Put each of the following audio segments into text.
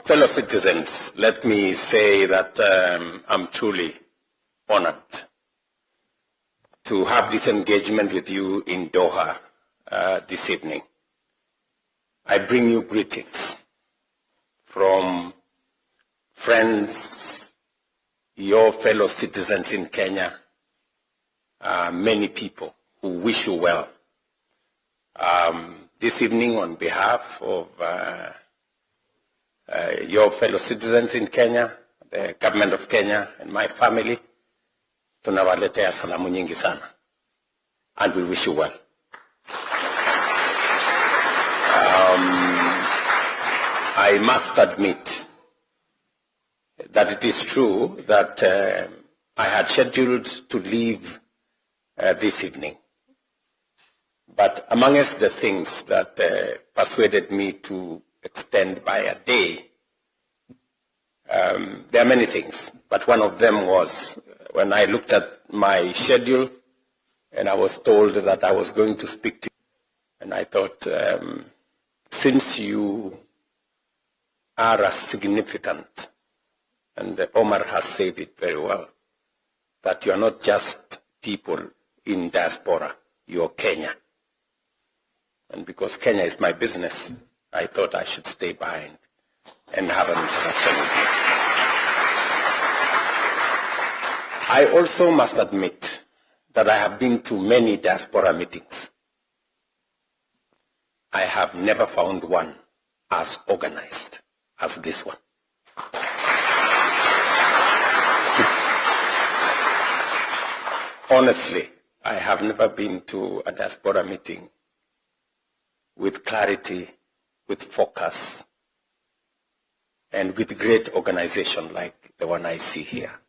Fellow citizens, let me say that I'm truly honored to have this engagement with you in Doha this evening. I bring you greetings from friends, your fellow citizens in Kenya, many people who wish you well. This evening, on behalf of your fellow citizens in Kenya, the government of Kenya, and my family, tunawaletea salamu nyingi sana, and we wish you well. I must admit that it is true that I had scheduled to leave this evening. But amongst the things that persuaded me to extend by a day, there are many things, but one of them was when I looked at my schedule and I was told that I was going to speak to you, and I thought, since you are as significant, and Omar has said it very well, that you are not just people in diaspora, you are Kenya. And because Kenya is my business, I thought I should stay behind and have an interaction with you. I also must admit that I have been to many diaspora meetings. I have never found one as organized as this one. Honestly, I have never been to a diaspora meeting with clarity, with focus, and with great organization like the one I see here.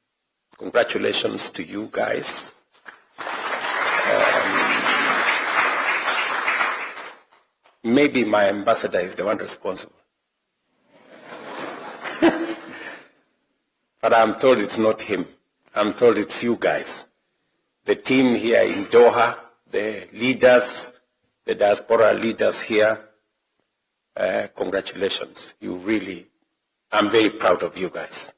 Congratulations to you guys. Maybe my ambassador is the one responsible. But I'm told it's not him. I'm told it's you guys. The team here in Doha, the leaders, the diaspora leaders here, congratulations. You really, I'm very proud of you guys.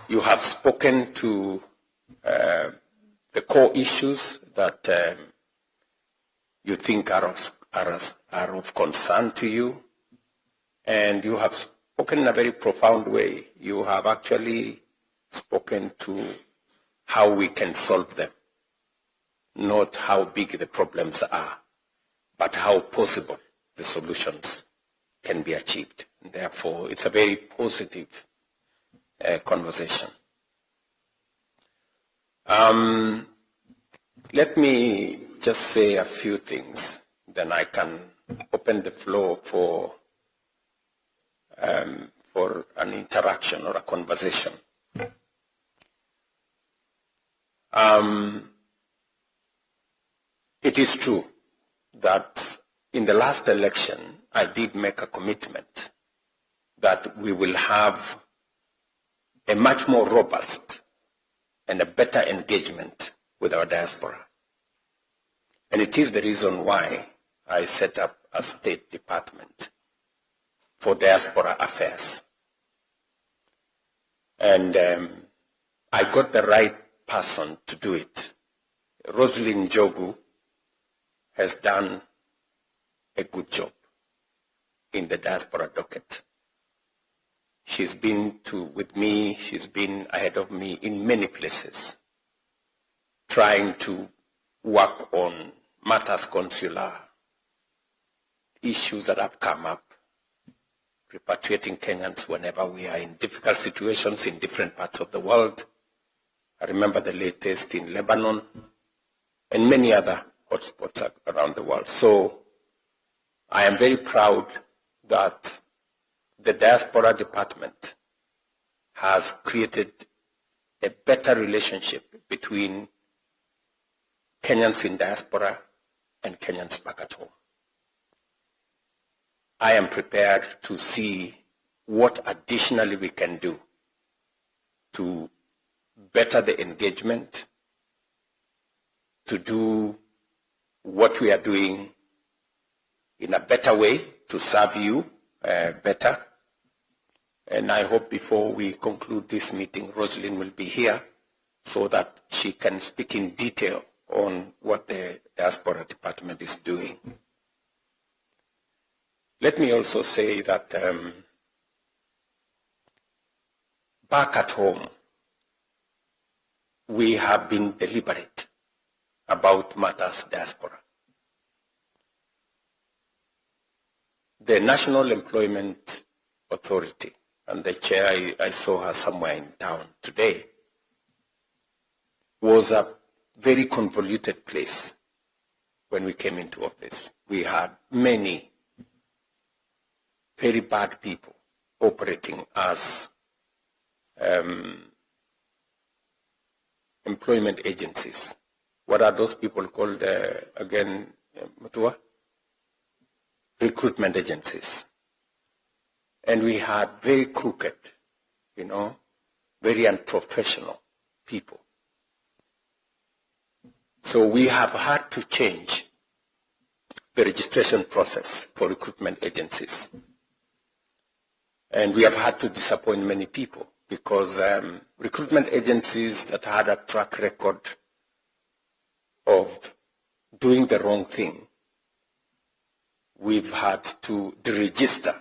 You have spoken to the core issues that you think are of concern to you, and you have spoken in a very profound way. You have actually spoken to how we can solve them, not how big the problems are, but how possible the solutions can be achieved. And therefore, it's a very positive conversation. Let me just say a few things, then I can open the floor for an interaction or a conversation. It is true that in the last election, I did make a commitment that we will have a much more robust and a better engagement with our diaspora. And it is the reason why I set up a State Department for Diaspora Affairs. And I got the right person to do it. Rosalind Jogu has done a good job in the diaspora docket. She's been with me, she's been ahead of me in many places, trying to work on matters consular, issues that have come up, repatriating Kenyans whenever we are in difficult situations in different parts of the world. I remember the latest in Lebanon and many other hotspots around the world. So I am very proud that the Diaspora Department has created a better relationship between Kenyans in diaspora and Kenyans back at home. I am prepared to see what additionally we can do to better the engagement, to do what we are doing in a better way to serve you better. And I hope before we conclude this meeting, Rosalind will be here so that she can speak in detail on what the Diaspora Department is doing. Let me also say that back at home, we have been deliberate about matters diaspora. The National Employment Authority, and the chair, I saw her somewhere in town today, was a very convoluted place when we came into office. We had many very bad people operating as employment agencies. What are those people called again, Mutua? Recruitment agencies. And we had very crooked, very unprofessional people. So we have had to change the registration process for recruitment agencies. And we have had to disappoint many people because recruitment agencies that had a track record of doing the wrong thing, we've had to deregister.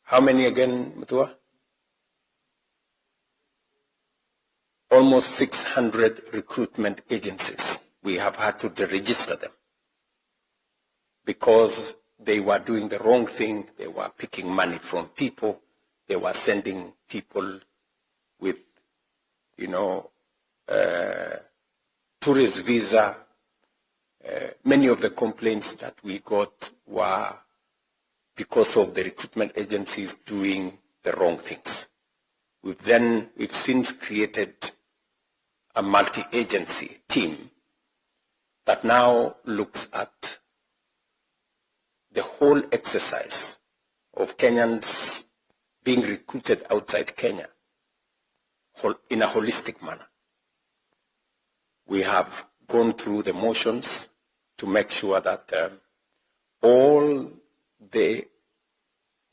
How many again, Mutua? Almost 600 recruitment agencies. We have had to deregister them because they were doing the wrong thing. They were picking money from people. They were sending people with, tourist visa. Many of the complaints that we got were because of the recruitment agencies doing the wrong things. We've since created a multi-agency team that now looks at the whole exercise of Kenyans being recruited outside Kenya in a holistic manner. We have gone through the motions to make sure that all the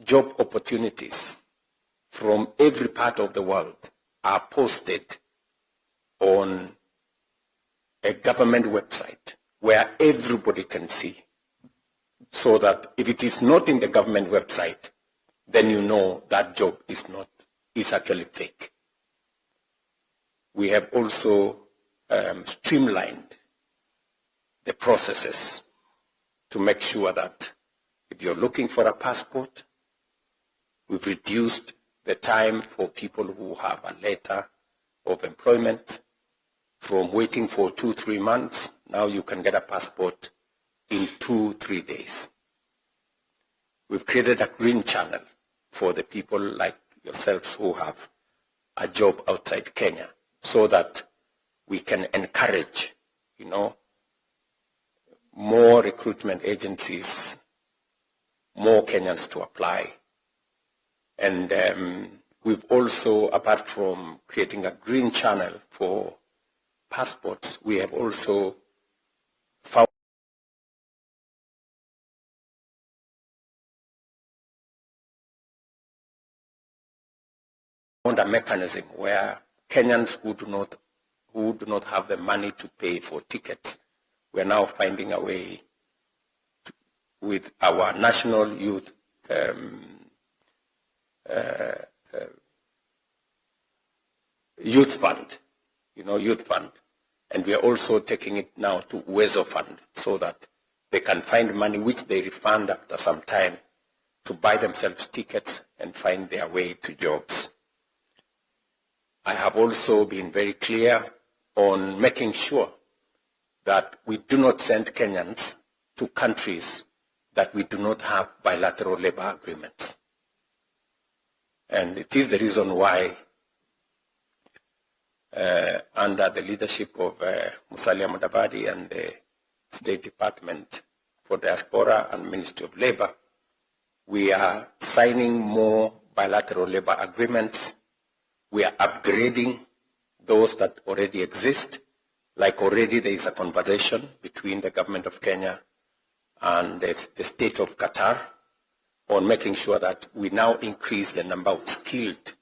job opportunities from every part of the world are posted on a government website where everybody can see, so that if it is not in the government website, then you know that job is actually fake. We have also streamlined the processes to make sure that if you're looking for a passport, we've reduced the time for people who have a letter of employment from waiting for 2-3 months. Now you can get a passport in 2-3 days. We've created a green channel for the people like yourselves who have a job outside Kenya, so that we can encourage, more recruitment agencies, more Kenyans to apply. And we've also, apart from creating a green channel for passports, we have also found a mechanism where Kenyans who do not have the money to pay for tickets, we are now finding a way with our national youth fund, youth fund, and we are also taking it now to Uwezo Fund so that they can find money which they refund after some time to buy themselves tickets and find their way to jobs. I have also been very clear on making sure that we do not send Kenyans to countries that we do not have bilateral labor agreements. And it is the reason why, under the leadership of Musalia Mudavadi and the State Department for Diaspora and Ministry of Labor, we are signing more bilateral labor agreements. We are upgrading those that already exist. Like already there is a conversation between the government of Kenya and the state of Qatar on making sure that we now increase the number of skilled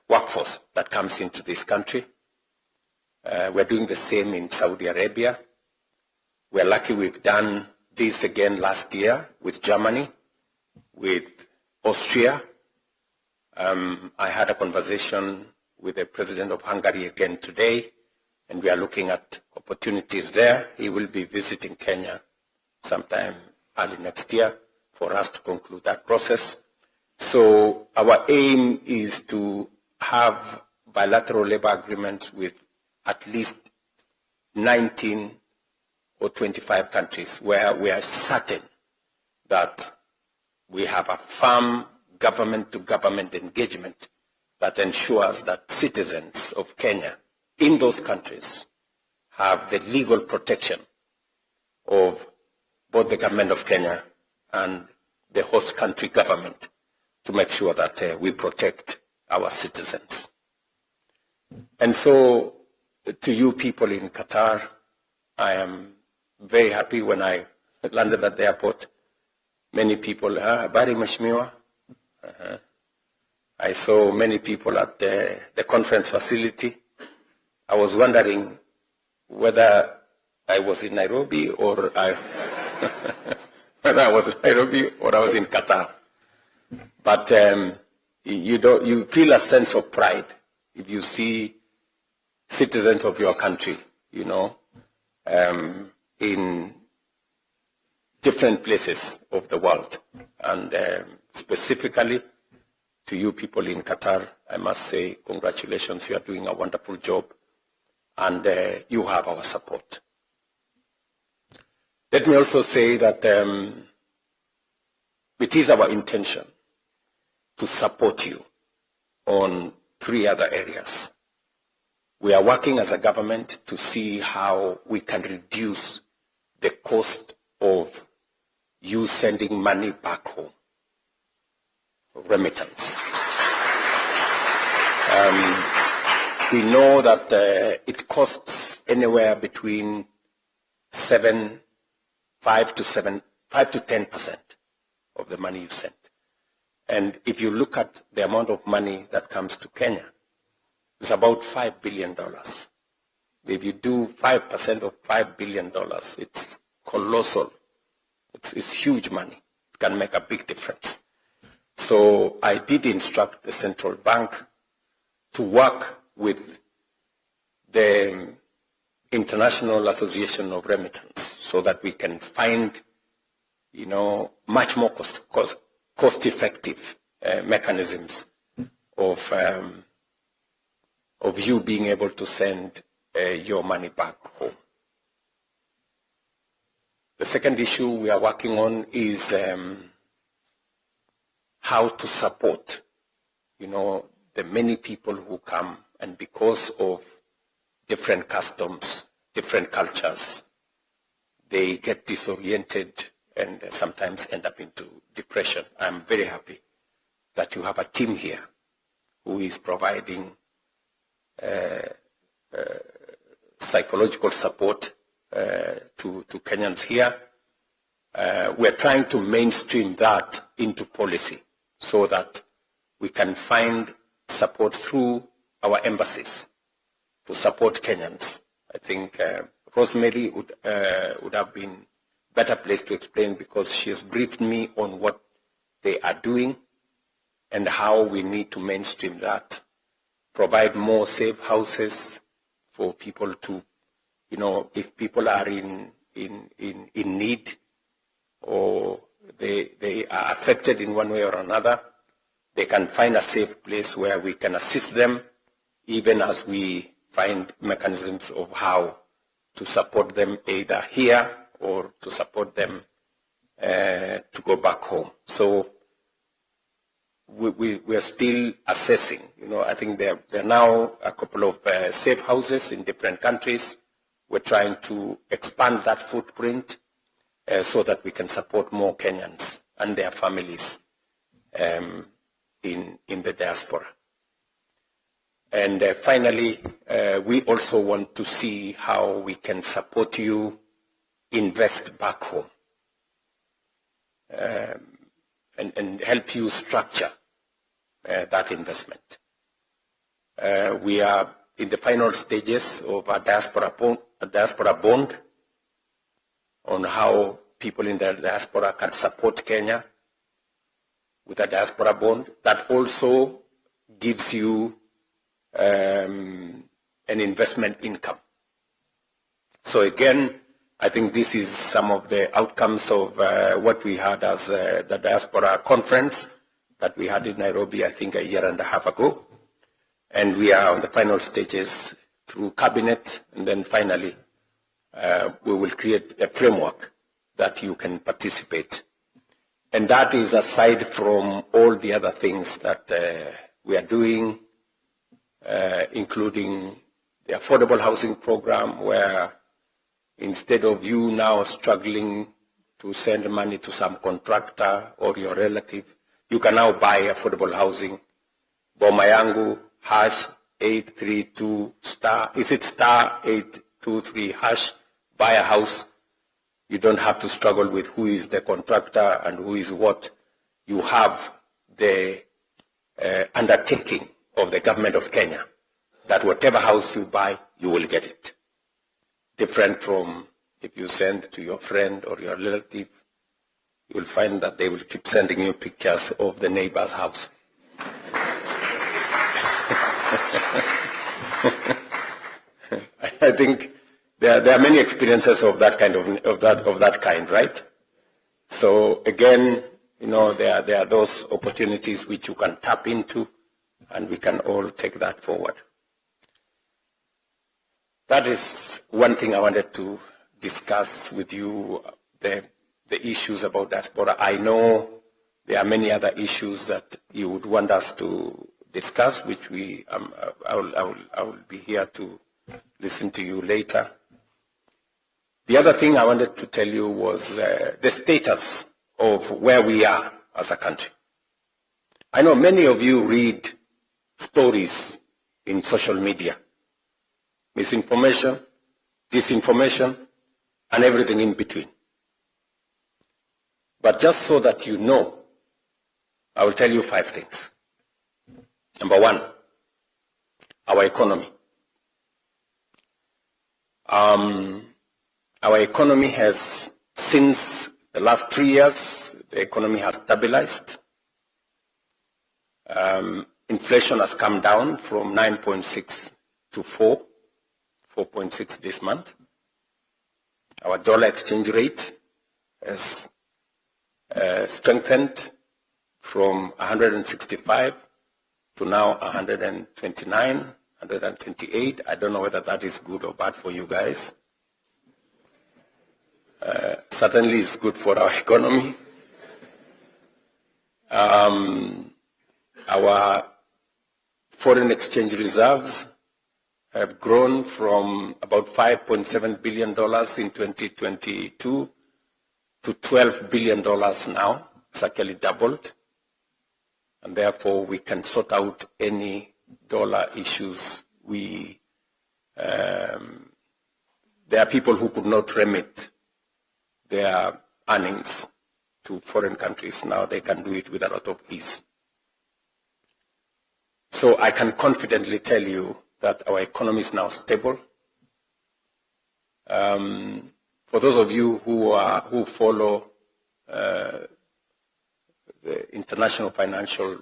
workforce that comes into this country. We're doing the same in Saudi Arabia. We're lucky we've done this again last year with Germany, with Austria. I had a conversation with the president of Hungary again today, and we are looking at opportunities there. He will be visiting Kenya sometime early next year for us to conclude that process. So our aim is to have bilateral labor agreements with at least 19 or 25 countries where we are certain that we have a firm government-to-government engagement that ensures that citizens of Kenya in those countries have the legal protection of both the government of Kenya and the host country government to make sure that we protect our citizens. And so, to you people in Qatar, I am very happy when I landed at the airport. Many people, Bari Mheshimiwa. I saw many people at the conference facility. I was wondering whether I was in Nairobi or whether I was in Nairobi or I was in Qatar. But you feel a sense of pride if you see citizens of your country, you know, in different places of the world. And specifically to you people in Qatar, I must say congratulations, you are doing a wonderful job, and you have our support. Let me also say that it is our intention to support you on 3 other areas. We are working as a government to see how we can reduce the cost of you sending money back home, remittance. We know that it costs anywhere between 5 to 10% of the money you send. And if you look at the amount of money that comes to Kenya, it's about $5 billion. If you do 5% of $5 billion, it's colossal. It's huge money. It can make a big difference. So I did instruct the central bank to work with the International Association of Remittance so that we can find, you know, much more cost-effective mechanisms of you being able to send your money back home. The second issue we are working on is how to support, you know, the many people who come, and because of different customs, different cultures, they get disoriented and sometimes end up into depression. I'm very happy that you have a team here who is providing psychological support to Kenyans here. We're trying to mainstream that into policy so that we can find support through our embassies to support Kenyans. I think Rosemary would have been better placed to explain because she has briefed me on what they are doing and how we need to mainstream that, provide more safe houses for people to, you know, if people are in need or they are affected in one way or another, they can find a safe place where we can assist them, even as we find mechanisms of how to support them either here or to support them to go back home. So we are still assessing. You know, I think there are now a couple of safe houses in different countries. We're trying to expand that footprint so that we can support more Kenyans and their families in the diaspora. And finally, we also want to see how we can support you invest back home and help you structure that investment. We are in the final stages of a diaspora bond on how people in the diaspora can support Kenya with a diaspora bond that also gives you an investment income. So again, I think this is some of the outcomes of what we had as the diaspora conference that we had in Nairobi, I think a year and a half ago. And we are on the final stages through cabinet, and then finally we will create a framework that you can participate. And that is aside from all the other things that we are doing, including the affordable housing program, where instead of you now struggling to send money to some contractor or your relative, you can now buy affordable housing. Boma yangu #832 star, is it *823 #, buy a house. You don't have to struggle with who is the contractor and who is what. You have the undertaking of the government of Kenya that whatever house you buy, you will get it. Different from if you send to your friend or your relative, you will find that they will keep sending you pictures of the neighbor's house. I think there are many experiences of that kind of that kind, right? So again, there are those opportunities which you can tap into, and we can all take that forward. That is one thing I wanted to discuss with you, the issues about diaspora. I know there are many other issues that you would want us to discuss, which I will be here to listen to you later. The other thing I wanted to tell you was the status of where we are as a country. I know many of you read stories in social media, misinformation, disinformation, and everything in between. But just so that you know, I will tell you 5 things. Number 1, our economy. Our economy has, since the last 3 years, the economy has stabilized. Inflation has come down from 9.6 to 4.6 this month. Our dollar exchange rate has strengthened from 165 to now 129, 128. I don't know whether that is good or bad for you guys. Certainly it's good for our economy. Our foreign exchange reserves have grown from about $5.7 billion in 2022 to $12 billion now. It's actually doubled. And therefore, we can sort out any dollar issues. There are people who could not remit their earnings to foreign countries. Now they can do it with a lot of ease. So I can confidently tell you that our economy is now stable. For those of you who follow the international financial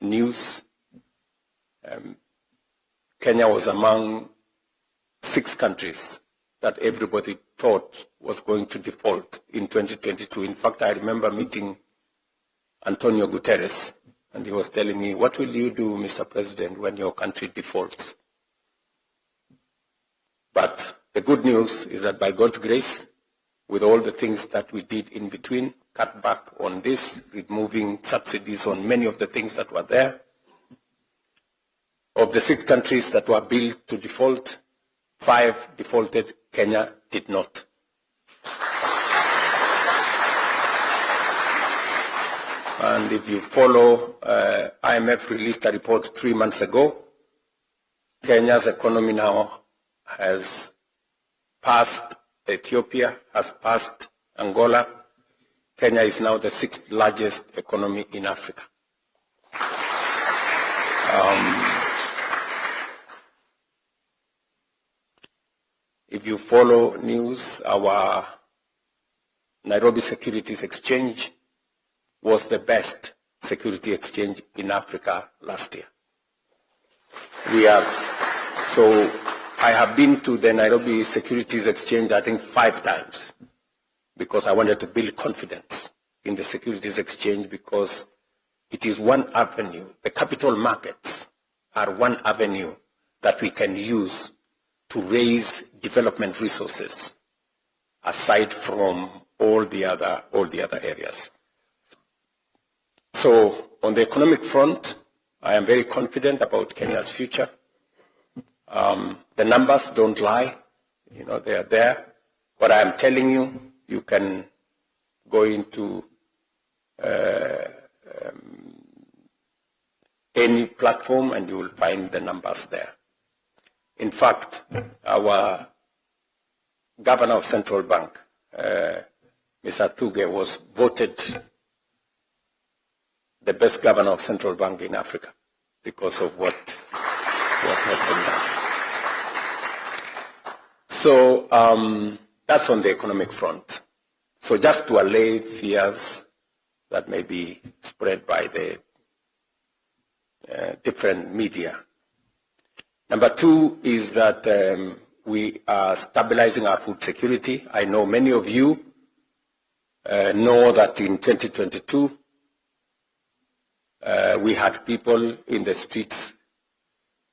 news, Kenya was among 6 countries that everybody thought was going to default in 2022. In fact, I remember meeting Antonio Guterres, and he was telling me, what will you do, Mr. President, when your country defaults? But the good news is that by God's grace, with all the things that we did in between, cut back on this, removing subsidies on many of the things that were there, of the 6 countries that were billed to default, 5 defaulted, Kenya did not. And if you follow, IMF released a report 3 months ago. Kenya's economy now has passed Ethiopia has passed Angola. Kenya is now the 6th largest economy in Africa. If you follow news, our Nairobi Securities Exchange was the best security exchange in Africa last year. So I have been to the Nairobi Securities Exchange, I think 5 times, because I wanted to build confidence in the Securities Exchange, because it is one avenue. The capital markets are one avenue that we can use to raise development resources aside from all the other areas. So on the economic front, I am very confident about Kenya's future. The numbers don't lie, they are there. What I am telling you, you can go into any platform and you will find the numbers there. In fact, our governor of Central Bank, Mr. Thuge, was voted the best governor of Central Bank in Africa because of what has been done. So that's on the economic front. So just to allay fears that may be spread by the different media. Number 2 is that we are stabilizing our food security. I know many of you know that in 2022, we had people in the streets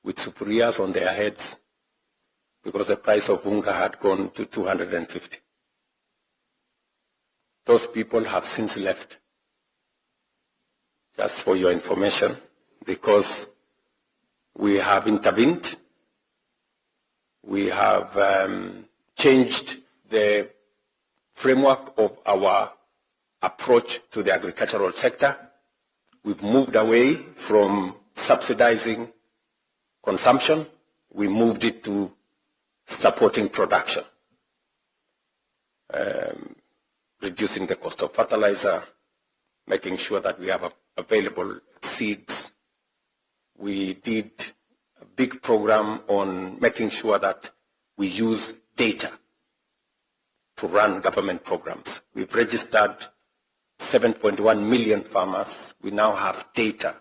with superiors on their heads because the price of unga had gone to 250. Those people have since left, just for your information, because we have intervened. We have changed the framework of our approach to the agricultural sector. We've moved away from subsidizing consumption. We moved it to supporting production, reducing the cost of fertilizer, making sure that we have available seeds. We did a big program on making sure that we use data to run government programs. We've registered 7.1 million farmers. We now have data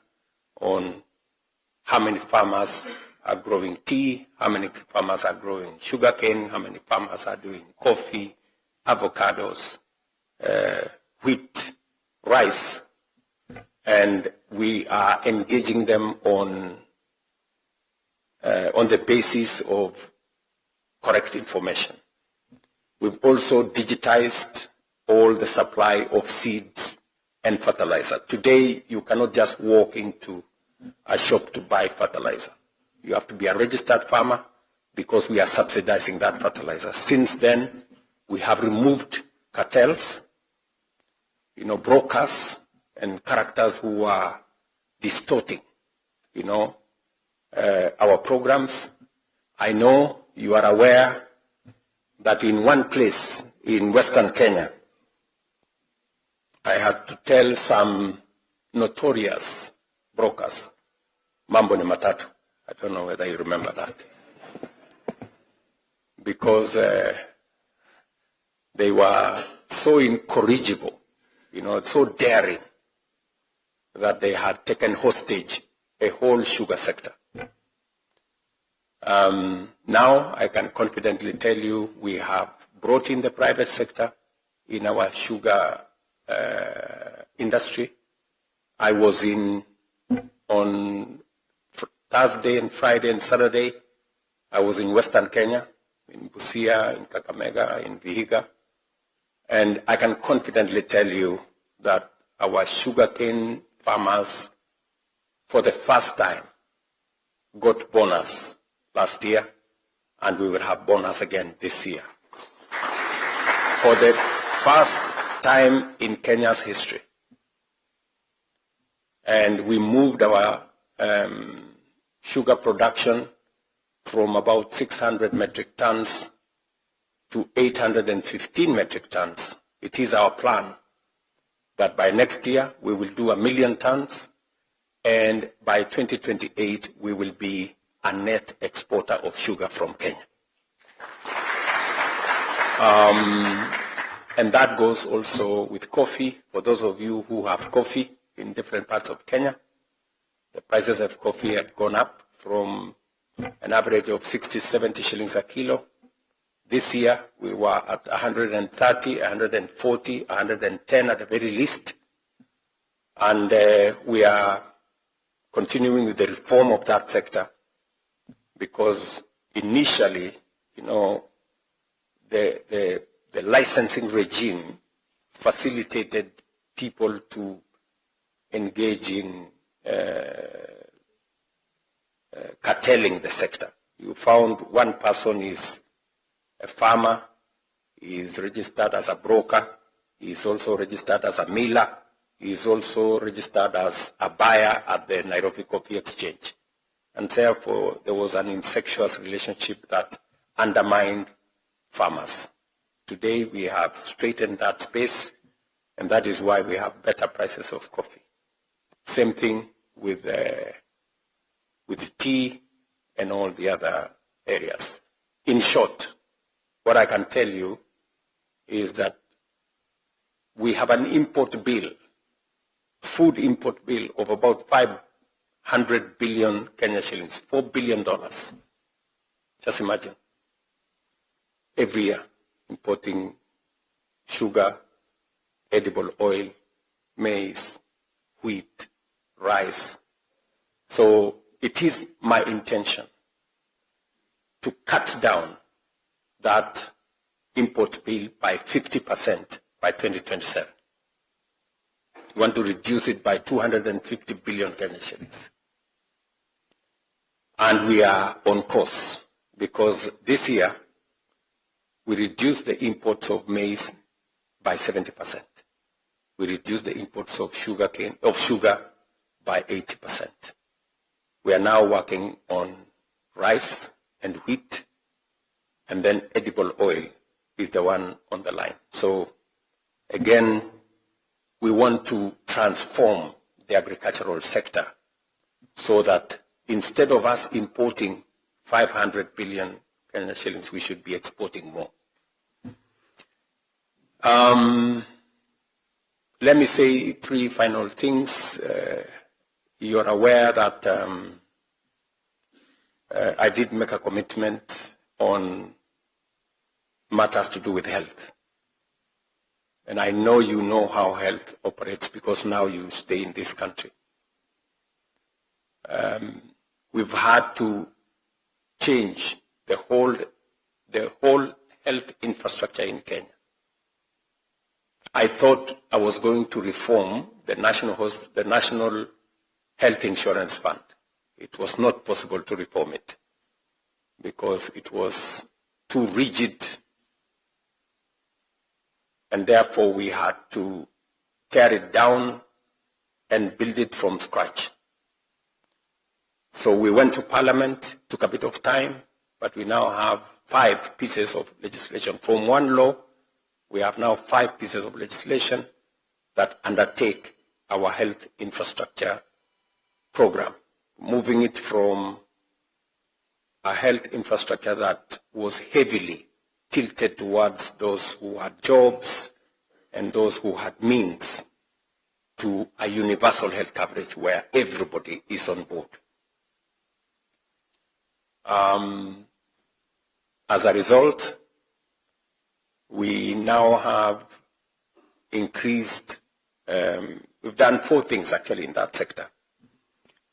on how many farmers are growing tea, how many farmers are growing sugarcane, how many farmers are doing coffee, avocados, wheat, rice, and we are engaging them on the basis of correct information. We've also digitized all the supply of seeds and fertilizer. Today, you cannot just walk into a shop to buy fertilizer. You have to be a registered farmer because we are subsidizing that fertilizer. Since then, we have removed cartels, brokers and characters who are distorting, our programs. I know you are aware that in one place in Western Kenya, I had to tell some notorious brokers, mambo ni matatu. I don't know whether you remember that. Because they were so incorrigible, so daring, that they had taken hostage a whole sugar sector. Now I can confidently tell you we have brought in the private sector in our sugar industry. I was on Thursday and Friday and Saturday, I was in Western Kenya, in Busia, in Kakamega, in Vihiga, and I can confidently tell you that our sugarcane farmers, for the first time, got bonus last year, and we will have bonus again this year. For the first time in Kenya's history. And we moved our sugar production from about 600 metric tons to 815 metric tons. It is our plan that by next year we will do 1 million tons, and by 2028 we will be a net exporter of sugar from Kenya. And that goes also with coffee. For those of you who have coffee in different parts of Kenya, the prices of coffee had gone up from an average of 60, 70 shillings a kilo. This year we were at 130, 140, 110 at the very least. And we are continuing with the reform of that sector, because initially, you know, the licensing regime facilitated people to engage in curtailing the sector. You found one person is a farmer, he is registered as a broker, he is also registered as a miller, he is also registered as a buyer at the Nairobi Coffee Exchange. And therefore, there was an incestuous relationship that undermined farmers. Today, we have straightened that space, and that is why we have better prices of coffee. Same thing with tea and all the other areas. In short, what I can tell you is that we have an import bill, food import bill of about 500 billion Kenya shillings, $4 billion. Just imagine. Every year, importing sugar, edible oil, maize, wheat, rice. So it is my intention to cut down that import bill by 50% by 2027. We want to reduce it by 250 billion Kenya shillings. And we are on course, because this year we reduced the imports of maize by 70%. We reduced the imports of sugar by 80%. We are now working on rice and wheat, and then edible oil is the one on the line. So again, we want to transform the agricultural sector so that instead of us importing 500 billion Kenya shillings, we should be exporting more. Let me say three final things. You're aware that I did make a commitment on matters to do with health. And I know you know how health operates, because now you stay in this country. We've had to change the whole health infrastructure in Kenya. I thought I was going to reform the National Health Insurance Fund. It was not possible to reform it because it was too rigid, and therefore we had to tear it down and build it from scratch. So we went to Parliament, took a bit of time, but we now have 5 pieces of legislation. From one law, we have now 5 pieces of legislation that undertake our health infrastructure program, moving it from a health infrastructure that was heavily tilted towards those who had jobs and those who had means, to a universal health coverage where everybody is on board. As a result, we now have increased, we've done 4 things actually in that sector.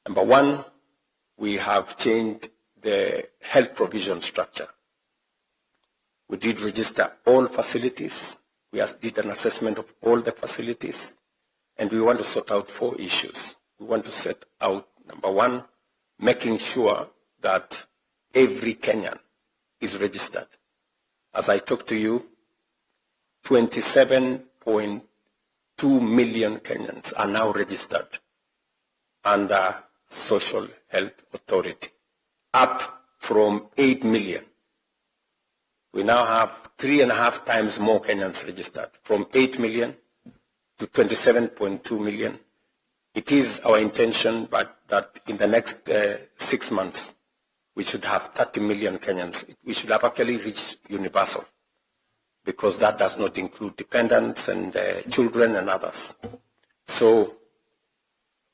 Number 1, we have changed the health provision structure. We did register all facilities. We did an assessment of all the facilities, and we want to sort out 4 issues. We want to set out, number 1, making sure that every Kenyan is registered. As I talk to you, 27.2 million Kenyans are now registered under Social Health Authority, up from 8 million, We now have 3.5 times more Kenyans registered, from 8 million to 27.2 million. It is our intention that in the next 6 months, we should have 30 million Kenyans. We should have actually reached universal, because that does not include dependents and children and others. So,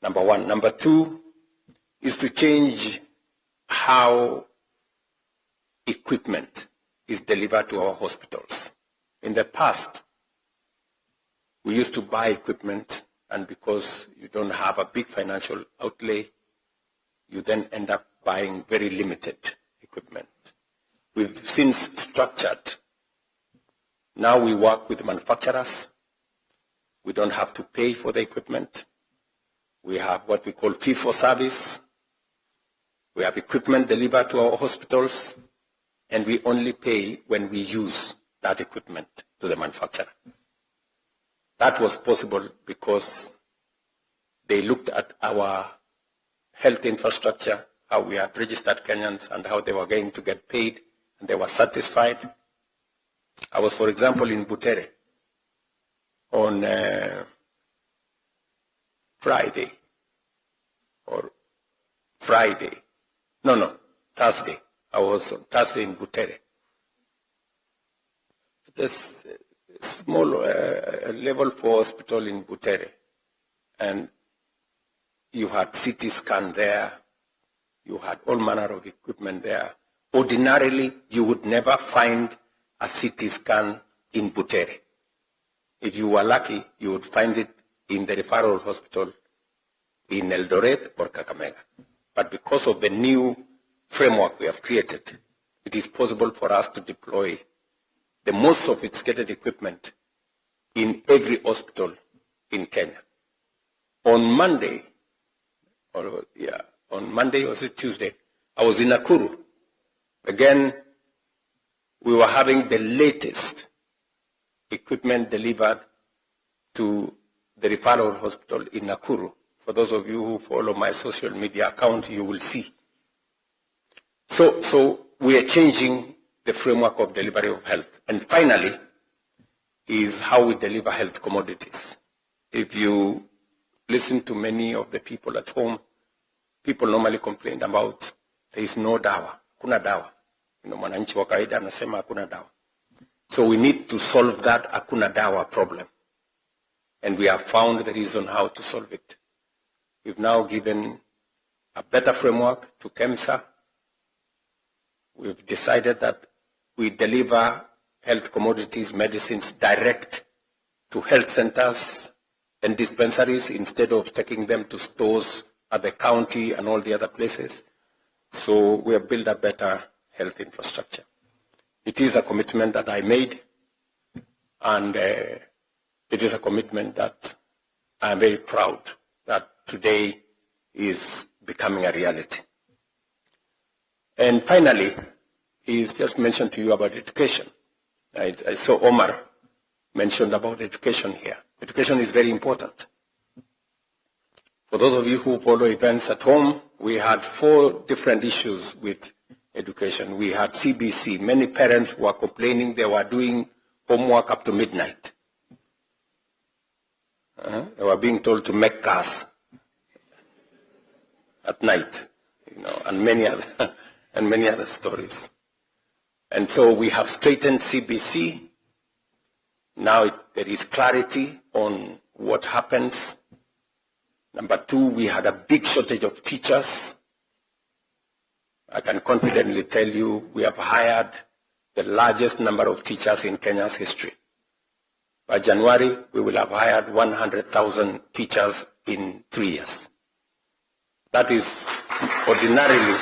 number one. Number two is to change how equipment is delivered to our hospitals. In the past, we used to buy equipment, and because you don't have a big financial outlay, you then end up buying very limited equipment. We've since structured. Now we work with manufacturers. We don't have to pay for the equipment. We have what we call fee for service. We have equipment delivered to our hospitals, and we only pay when we use that equipment to the manufacturer. That was possible because they looked at our health infrastructure, how we had registered Kenyans and how they were going to get paid, and they were satisfied. I was, for example, in Butere on Thursday. I was on Thursday in Butere. This small level 4 hospital in Butere, and you had CT scan there, you had all manner of equipment there. Ordinarily, you would never find a CT scan in Butere. If you were lucky, you would find it in the referral hospital in Eldoret or Kakamega. But because of the new framework we have created, it is possible for us to deploy the most sophisticated equipment in every hospital in Kenya. On Monday, or was it Tuesday, I was in Nakuru. Again, we were having the latest equipment delivered to the referral hospital in Nakuru. For those of you who follow my social media account, you will see. So we are changing the framework of delivery of health. And finally, is how we deliver health commodities. If you listen to many of the people at home, people normally complain about there is no dawa, kuna dawa. Mwananchi wa kawaida anasema hakuna dawa. So we need to solve that hakuna dawa problem. And we have found the reason how to solve it. We've now given a better framework to KEMSA. We've decided that we deliver health commodities, medicines direct to health centers and dispensaries instead of taking them to stores at the county and all the other places. So we have built a better health infrastructure. It is a commitment that I made, and it is a commitment that I'm very proud that today is becoming a reality. And finally, he's just mentioned to you about education. I saw Omar mentioned about education here. Education is very important. For those of you who follow events at home, we had 4 different issues with education. We had CBC. Many parents were complaining they were doing homework up to midnight. They were being told to make cars at night, and many other stories. And so we have straightened CBC. Now there is clarity on what happens. Number 2, we had a big shortage of teachers. I can confidently tell you we have hired the largest number of teachers in Kenya's history. By January, we will have hired 100,000 teachers in 3 years. That is ordinarily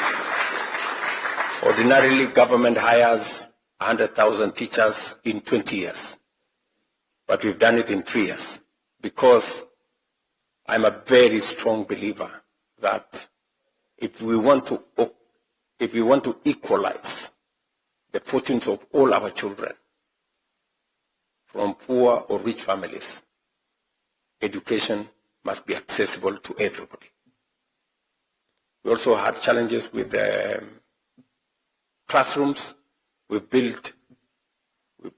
government hires 100,000 teachers in 20 years. But we've done it in 3 years because I'm a very strong believer that if we want to equalize the fortunes of all our children, from poor or rich families, education must be accessible to everybody. We also had challenges with classrooms. We've built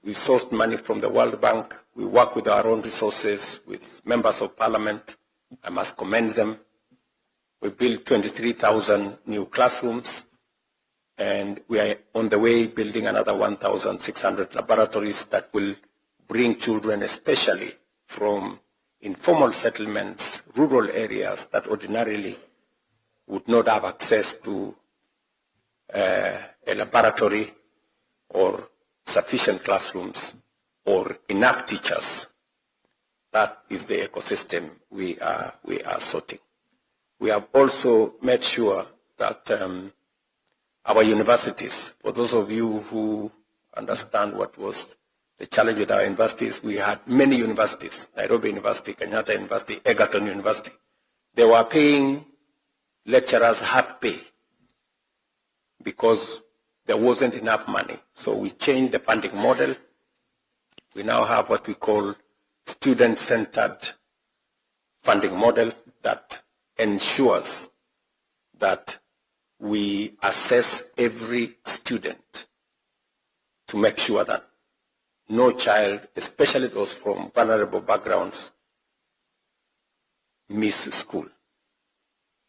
We sourced money from the World Bank. We work with our own resources, with members of parliament. I must commend them. We built 23,000 new classrooms, and we are on the way building another 1,600 laboratories that will bring children, especially from informal settlements, rural areas that ordinarily would not have access to a laboratory or sufficient classrooms or enough teachers. That is the ecosystem we are sorting. We have also made sure that our universities, for those of you who understand what was the challenge with our universities, we had many universities, Nairobi University, Kenyatta University, Egerton University. They were paying lecturers half pay because there wasn't enough money. So we changed the funding model. We now have what we call student-centered funding model that ensures that we assess every student to make sure that no child, especially those from vulnerable backgrounds, miss school.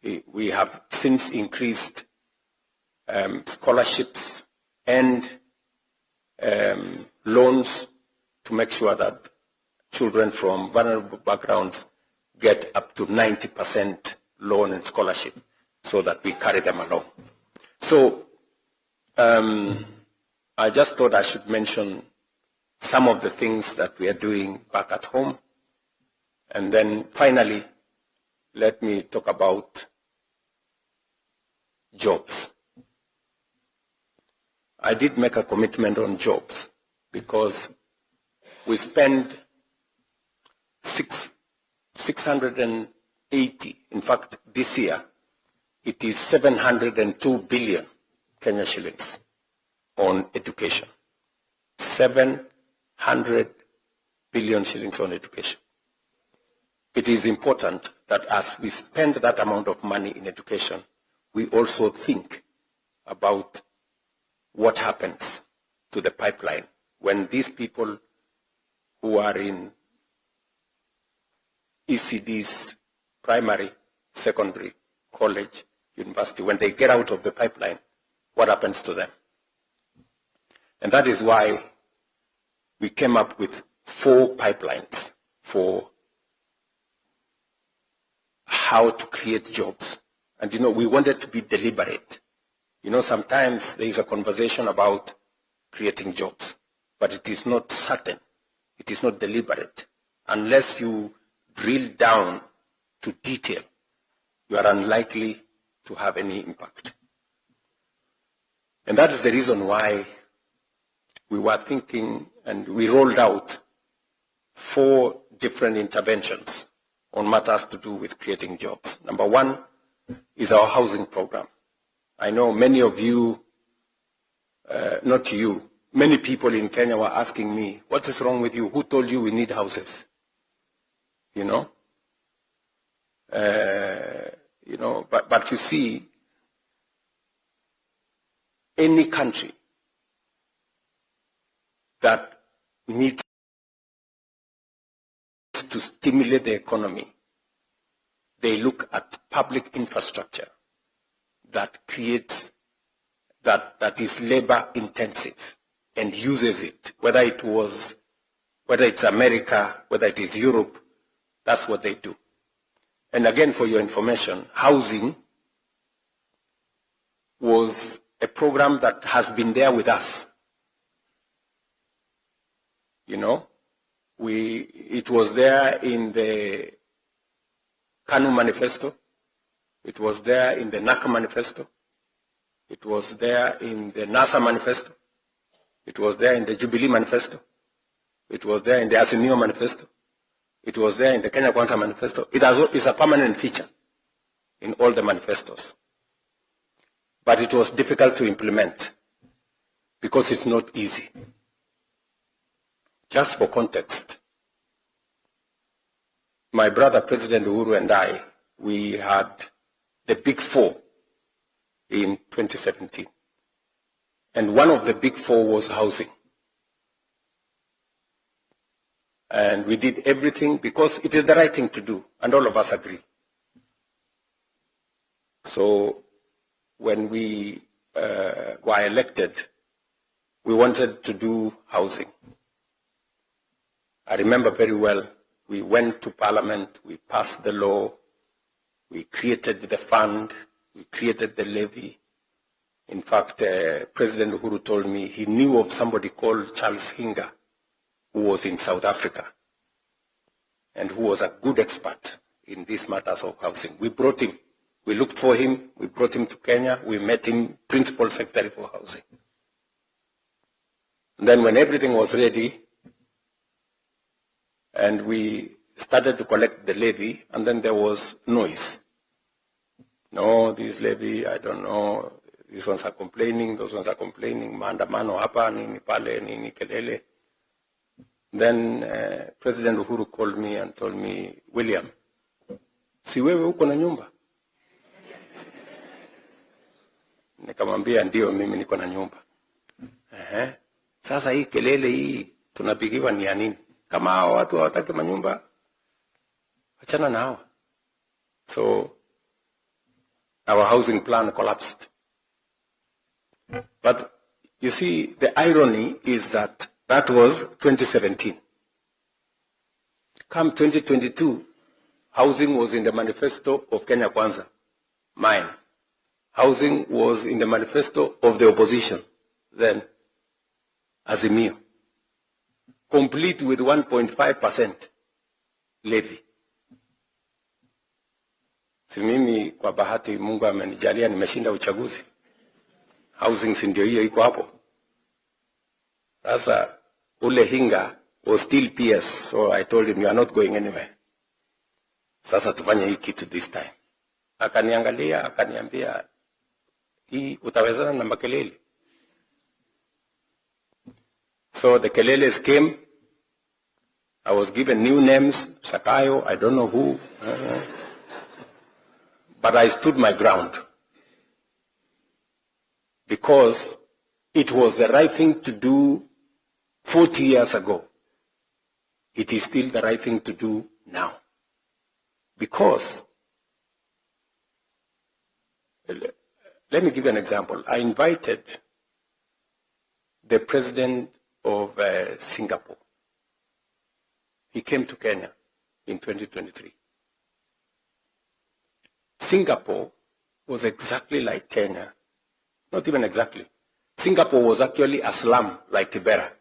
We have since increased scholarships and loans to make sure that children from vulnerable backgrounds get up to 90% loan and scholarship so that we carry them along. So I just thought I should mention some of the things that we are doing back at home. And then finally, let me talk about jobs. I did make a commitment on jobs because we spend 680, in fact, this year, it is 702 billion Kenya shillings on education. 700 billion shillings on education. It is important that as we spend that amount of money in education, we also think about what happens to the pipeline when these people who are in ECDs, primary, secondary, college, university, when they get out of the pipeline, what happens to them? And that is why we came up with 4 pipelines for how to create jobs. And we wanted to be deliberate. Sometimes there is a conversation about creating jobs, but it is not certain. It is not deliberate. Unless you drill down to detail, you are unlikely to have any impact. And that is the reason why we were thinking, and we rolled out 4 different interventions on matters to do with creating jobs. Number 1 is our housing program. I know many of you, not you, many people in Kenya were asking me, what is wrong with you? Who told you we need houses? But you see, any country that needs to stimulate the economy, they look at public infrastructure that creates, that is labor intensive and uses it, whether it's America, whether it is Europe, that's what they do. And again, for your information, housing was a program that has been there with us. It was there in the KANU manifesto. It was there in the NACA manifesto. It was there in the NASA manifesto. It was there in the Jubilee manifesto. It was there in the Azimio manifesto. It was there in the Kenya Kwanza manifesto. It's a permanent feature in all the manifestos. But it was difficult to implement because it's not easy. Just for context, my brother, President Uhuru, and I, we had the Big 4 in 2017. And one of the Big 4 was housing. And we did everything because it is the right thing to do, and all of us agree. So when we were elected, we wanted to do housing. I remember very well, we went to Parliament, we passed the law, we created the fund, we created the levy. In fact, President Uhuru told me he knew of somebody called Charles Hinga, who was in South Africa, and who was a good expert in these matters of housing. We brought him. We looked for him. We brought him to Kenya. We met him, Principal Secretary for Housing. And then when everything was ready, and we started to collect the levy, and then there was noise. No, this levy, I don't know. These ones are complaining, those ones are complaining. Maandamano hapa, nini pale, nini kelele. Then President Uhuru called me and told me, William, si wewe uko na nyumba? Nikamwambia ndio mimi niko na nyumba. Sasa hii kelele hii tunapigiwa ni ya nini? Kama hao watu hawataki manyumba, achana na hawa. So our housing plan collapsed. But you see, the irony is that that was 2017. Come 2022, housing was in the manifesto of Kenya Kwanza, mine. Housing was in the manifesto of the opposition, then Azimio, complete with 1.5% levy. Si mimi kwa bahati Mungu amenijalia nimeshinda uchaguzi. Housing si ndio hiyo iko hapo. Sasa ule Hinga was still PS, so I told him you are not going anywhere. Sasa tufanye hii kitu this time. Akaniangalia, akaniambia hii utawezana na makelele. So the keleles came. I was given new names, Sakayo, I don't know who. But I stood my ground. Because it was the right thing to do 40 years ago. It is still the right thing to do now. Because, let me give you an example. I invited the president of Singapore. He came to Kenya in 2023. Singapore was exactly like Kenya. Not even exactly. Singapore was actually a slum like Kibera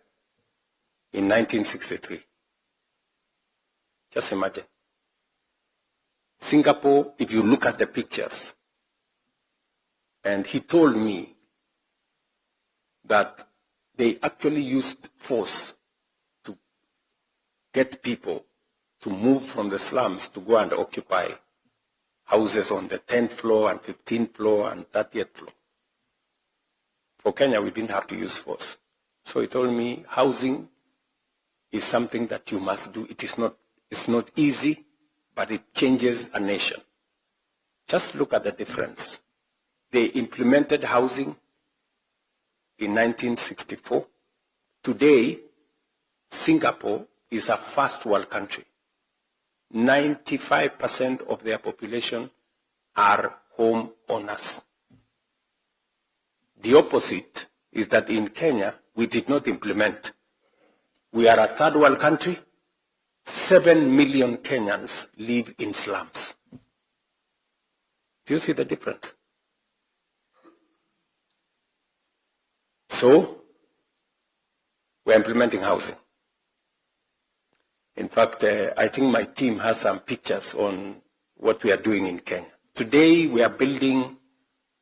in 1963. Just imagine. Singapore, if you look at the pictures, and he told me that they actually used force to get people to move from the slums to go and occupy houses on the 10th floor and 15th floor and 30th floor. For Kenya, we didn't have to use force. So he told me housing is something that you must do. It's not easy, but it changes a nation. Just look at the difference. They implemented housing in 1964. Today, Singapore is a first world country. 95% of their population are home owners. The opposite is that in Kenya, we did not implement. We are a third world country. 7 million Kenyans live in slums. Do you see the difference? So, we're implementing housing. In fact, I think my team has some pictures on what we are doing in Kenya. Today, we are building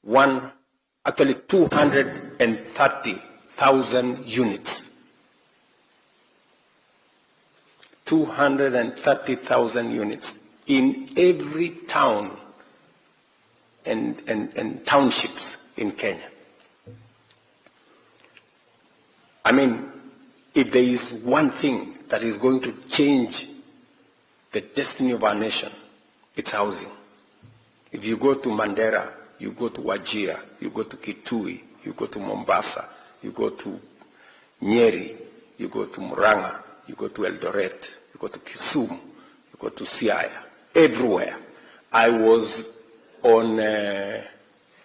230,000 units. 230,000 units in every town and townships in Kenya. I mean, if there is one thing that is going to change the destiny of our nation, it's housing. If you go to Mandera, you go to Wajir, you go to Kitui, you go to Mombasa, you go to Nyeri, you go to Murang'a, you go to Eldoret, you go to Kisumu, you go to Siaya, everywhere. I was on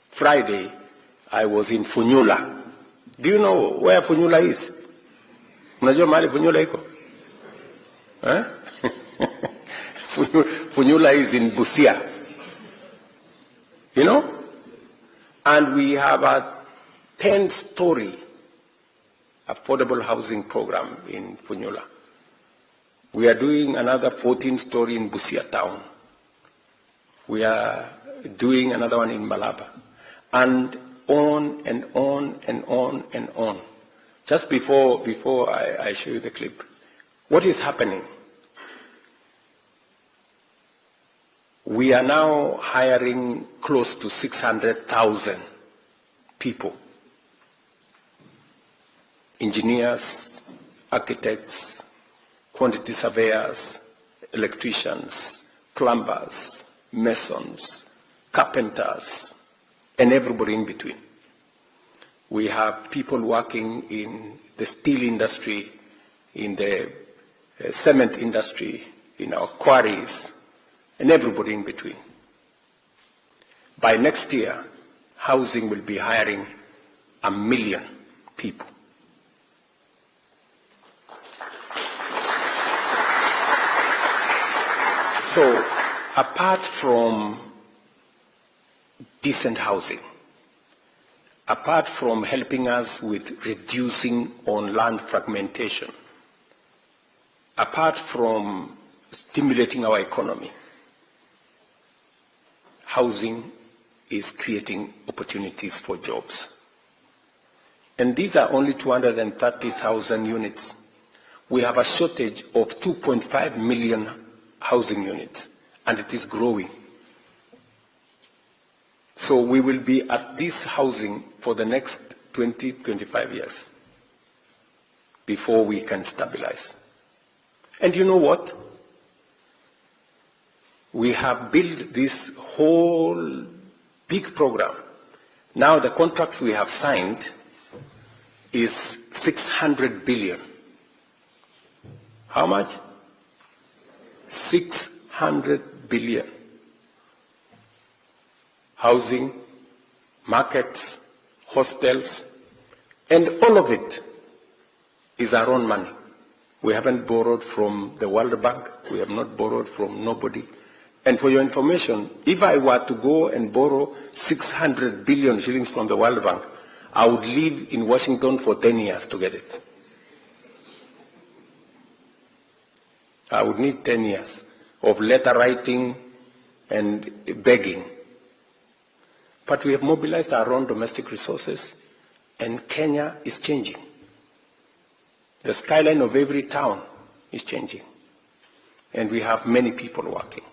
Friday, I was in Funyula. Do you know where Funyula is? Unajua mahali Funyula iko? Eh? Funyula is in Busia. You know? And we have a 10-story affordable housing program in Funyula. We are doing another 14-story in Busia town. We are doing another one in Malaba. And on and on and on and on. Just before I show you the clip, what is happening? We are now hiring close to 600,000 people. Engineers, architects, quantity surveyors, electricians, plumbers, masons, carpenters, and everybody in between. We have people working in the steel industry, in the cement industry, in our quarries, and everybody in between. By next year, housing will be hiring 1 million people. So, apart from decent housing, apart from helping us with reducing on land fragmentation, apart from stimulating our economy, housing is creating opportunities for jobs. And these are only 230,000 units. We have a shortage of 2.5 million housing units, and it is growing. So we will be at this housing for the next 20, 25 years before we can stabilize. And you know what? We have built this whole big program. Now the contracts we have signed is 600 billion. How much? 600 billion. Housing, markets, hostels, and all of it is our own money. We haven't borrowed from the World Bank. We have not borrowed from nobody. And for your information, if I were to go and borrow 600 billion shillings from the World Bank, I would live in Washington for 10 years to get it. I would need 10 years of letter writing and begging. But we have mobilized our own domestic resources, and Kenya is changing. The skyline of every town is changing, and we have many people working.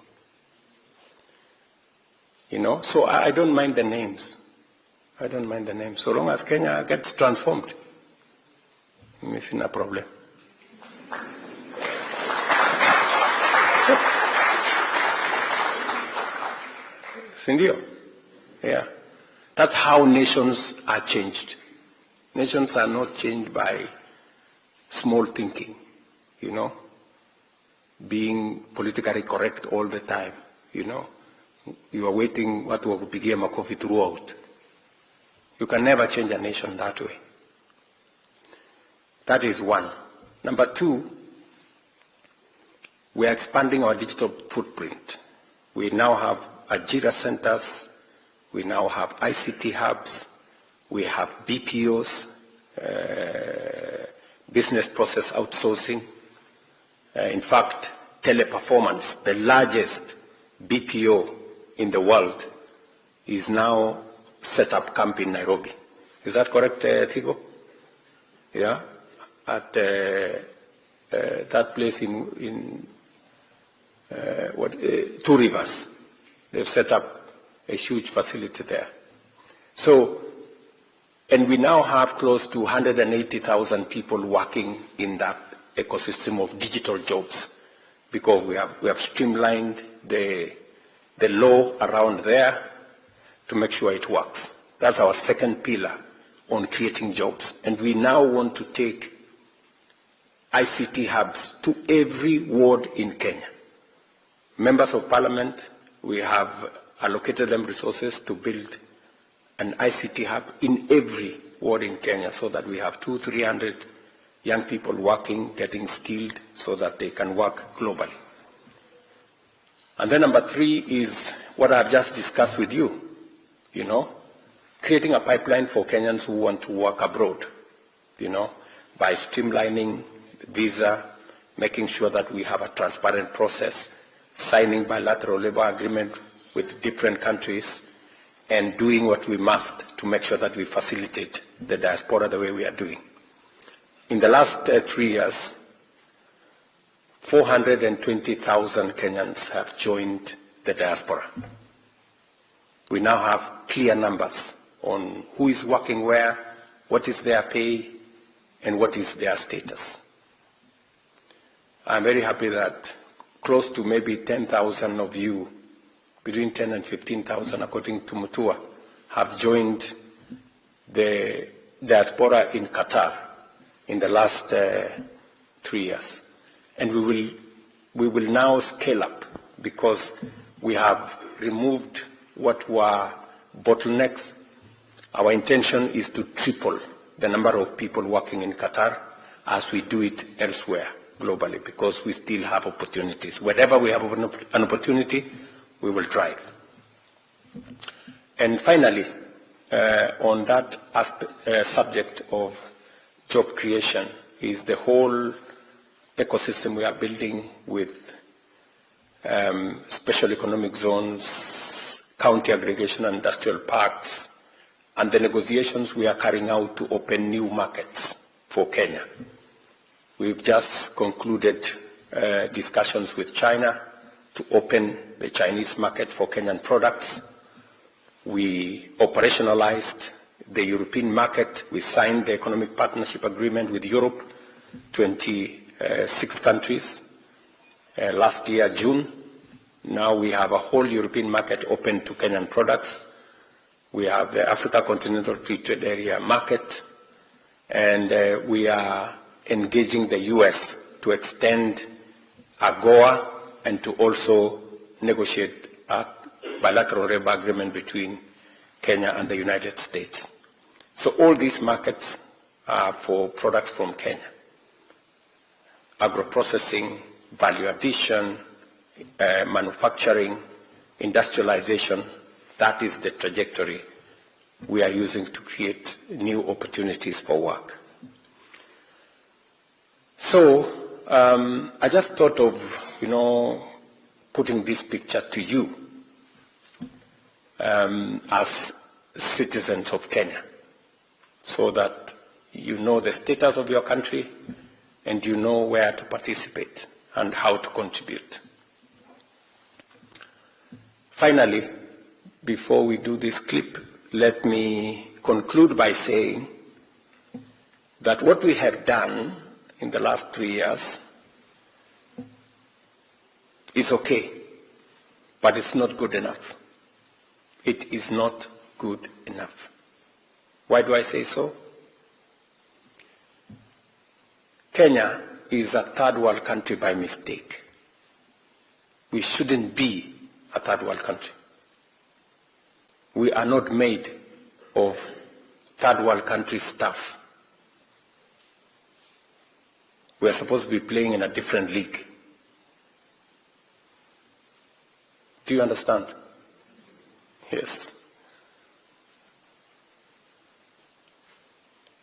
You know, so I don't mind the names. I don't mind the names. So long as Kenya gets transformed, I'm missing a problem. Sindio? Yeah. That's how nations are changed. Nations are not changed by small thinking, you know, being politically correct all the time, you know. You are waiting what will begin a coffee throughout. You can never change a nation that way. That is one. Number two, we are expanding our digital footprint. We now have Ajira centers, we now have ICT hubs, we have BPOs, business process outsourcing. In fact, Teleperformance, the largest BPO in the world, is now set up camp in Nairobi. Is that correct, Thigo? Yeah? At that place in Two Rivers. They've set up a huge facility there. So, and we now have close to 180,000 people working in that ecosystem of digital jobs, because we have streamlined the law around there to make sure it works. That's our second pillar on creating jobs. And we now want to take ICT hubs to every ward in Kenya. Members of Parliament, we have allocated them resources to build an ICT hub in every ward in Kenya so that we have 200-300 young people working, getting skilled so that they can work globally. And then number 3 is what I've just discussed with you, creating a pipeline for Kenyans who want to work abroad, by streamlining visa, making sure that we have a transparent process, signing bilateral labor agreement with different countries, and doing what we must to make sure that we facilitate the diaspora the way we are doing. In the last 3 years, 420,000 Kenyans have joined the diaspora. We now have clear numbers on who is working where, what is their pay, and what is their status. I'm very happy that close to maybe 10,000 of you, between 10 and 15,000 according to Mutua, have joined the diaspora in Qatar in the last 3 years. And we will now scale up because we have removed what were bottlenecks. Our intention is to triple the number of people working in Qatar as we do it elsewhere globally, because we still have opportunities. Wherever we have an opportunity, we will drive. And finally, on that subject of job creation is the whole ecosystem we are building with special economic zones, county aggregation and industrial parks, and the negotiations we are carrying out to open new markets for Kenya. We've just concluded discussions with China to open the Chinese market for Kenyan products. We operationalized the European market. We signed the economic partnership agreement with Europe, 26 countries, last year, June. Now we have a whole European market open to Kenyan products. We have the Africa Continental Free Trade Area market, and we are engaging the US to extend AGOA and to also negotiate a bilateral labor agreement between Kenya and the United States. So all these markets are for products from Kenya. Agro-processing, value addition, manufacturing, industrialization, that is the trajectory we are using to create new opportunities for work. So I just thought of, putting this picture to you as citizens of Kenya, so that you know the status of your country and you know where to participate and how to contribute. Finally, before we do this clip, let me conclude by saying that what we have done in the last 3 years is okay, but it's not good enough. It is not good enough. Why do I say so? Kenya is a third world country by mistake. We shouldn't be a third world country. We are not made of third world country stuff. We are supposed to be playing in a different league. Do you understand? Yes.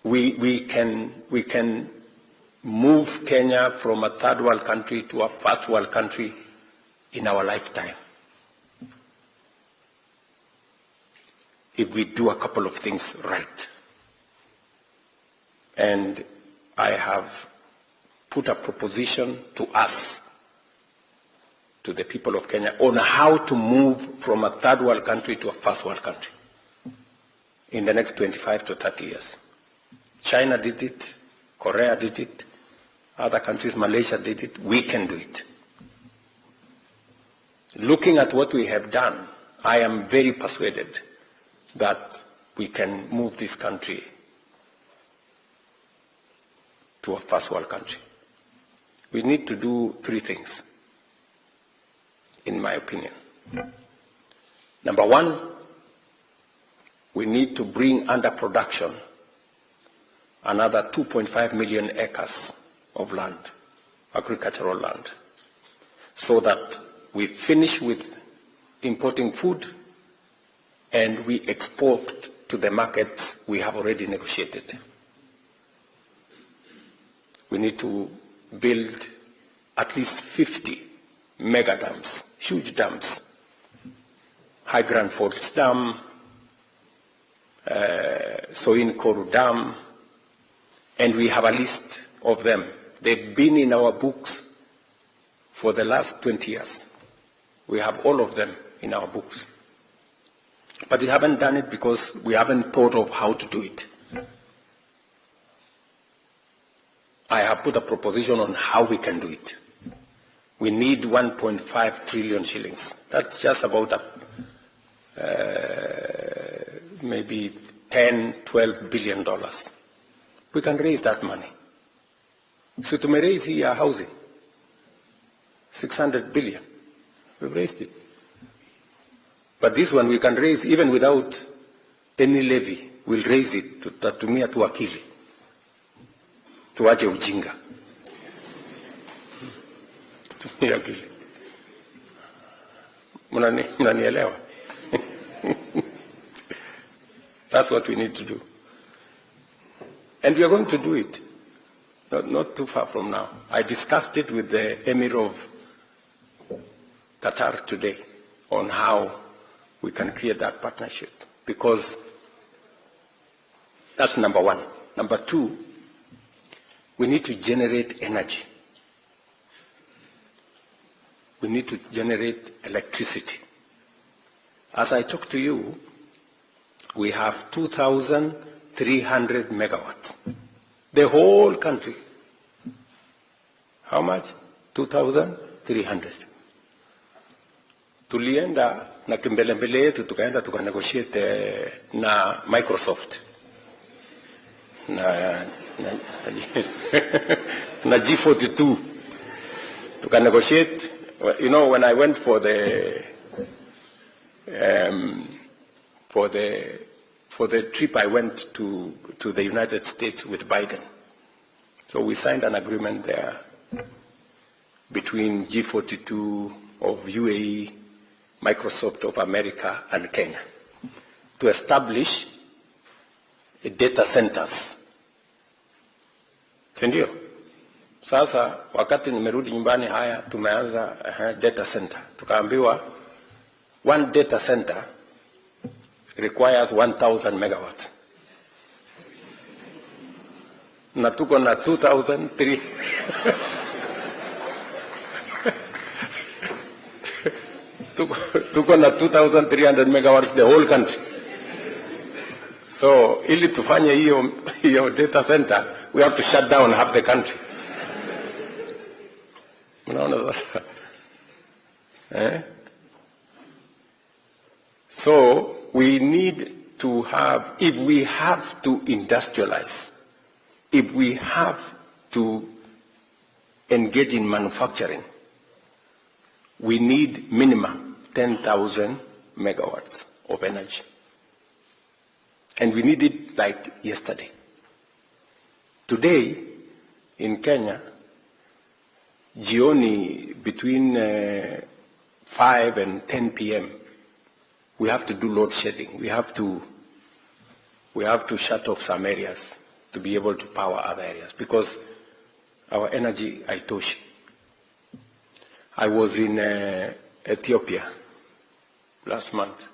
We can move Kenya from a third world country to a first world country in our lifetime, if we do a couple of things right. And I have put a proposition to us, to the people of Kenya, on how to move from a third world country to a first world country in the next 25 to 30 years. China did it, Korea did it, other countries, Malaysia did it, we can do it. Looking at what we have done, I am very persuaded that we can move this country to a first world country. we need to do three things, in my opinion. Number one, we need to bring under production another 2.5 million acres of land, agricultural land, so that we finish with importing food and we export to the markets we have already negotiated. We need to build at least 50 mega dams, huge dams, High Grand Falls Dam, Soin Koru Dam, and we have a list of them. They've been in our books for the last 20 years. We have all of them in our books. But we haven't done it because we haven't thought of how to do it. I have put a proposition on how we can do it. We need 1.5 trillion shillings. That's just about maybe 10, 12 billion dollars. We can raise that money. So to raise here housing, 600 billion. We've raised it. But this one we can raise even without any levy. We'll raise it to tatumia tu akili. Tuache ujinga. Tutumia akili. Mnanielewa? That's what we need to do. And we are going to do it. Not too far from now. I discussed it with the Emir of Qatar today on how we can create that partnership, because that's number one. Number two, we need to generate energy. We need to generate electricity. As I talk to you, we have 2,300 megawatts. The whole country. How much? 2,300. Tulienda na kimbelembele yetu tukaenda tukanegotiate na Microsoft na G42 tukanegotiate. You know, when I went for the trip, I went to the United States with Biden. So we signed an agreement there between G42 of UAE, Microsoft of America, and Kenya to establish data centers. Sindio? Sasa wakati nimerudi nyumbani haya tumeanza data center. Tukaambiwa one data center requires 1,000 megawatts. Na tuko na 2,300. Tuko na 2,300 megawatts the whole country. So ili tufanye hiyo data center, we have to shut down half the country. Unaona sasa? So we need to have, if we have to industrialize, if we have to engage in manufacturing, we need minimum 10,000 megawatts of energy. And we need it like yesterday. Today, in Kenya, jioni between 5 and 10 p.m., we have to do load shedding. We have to shut off some areas to be able to power other areas because our energy haitoshi. I was in Ethiopia last month.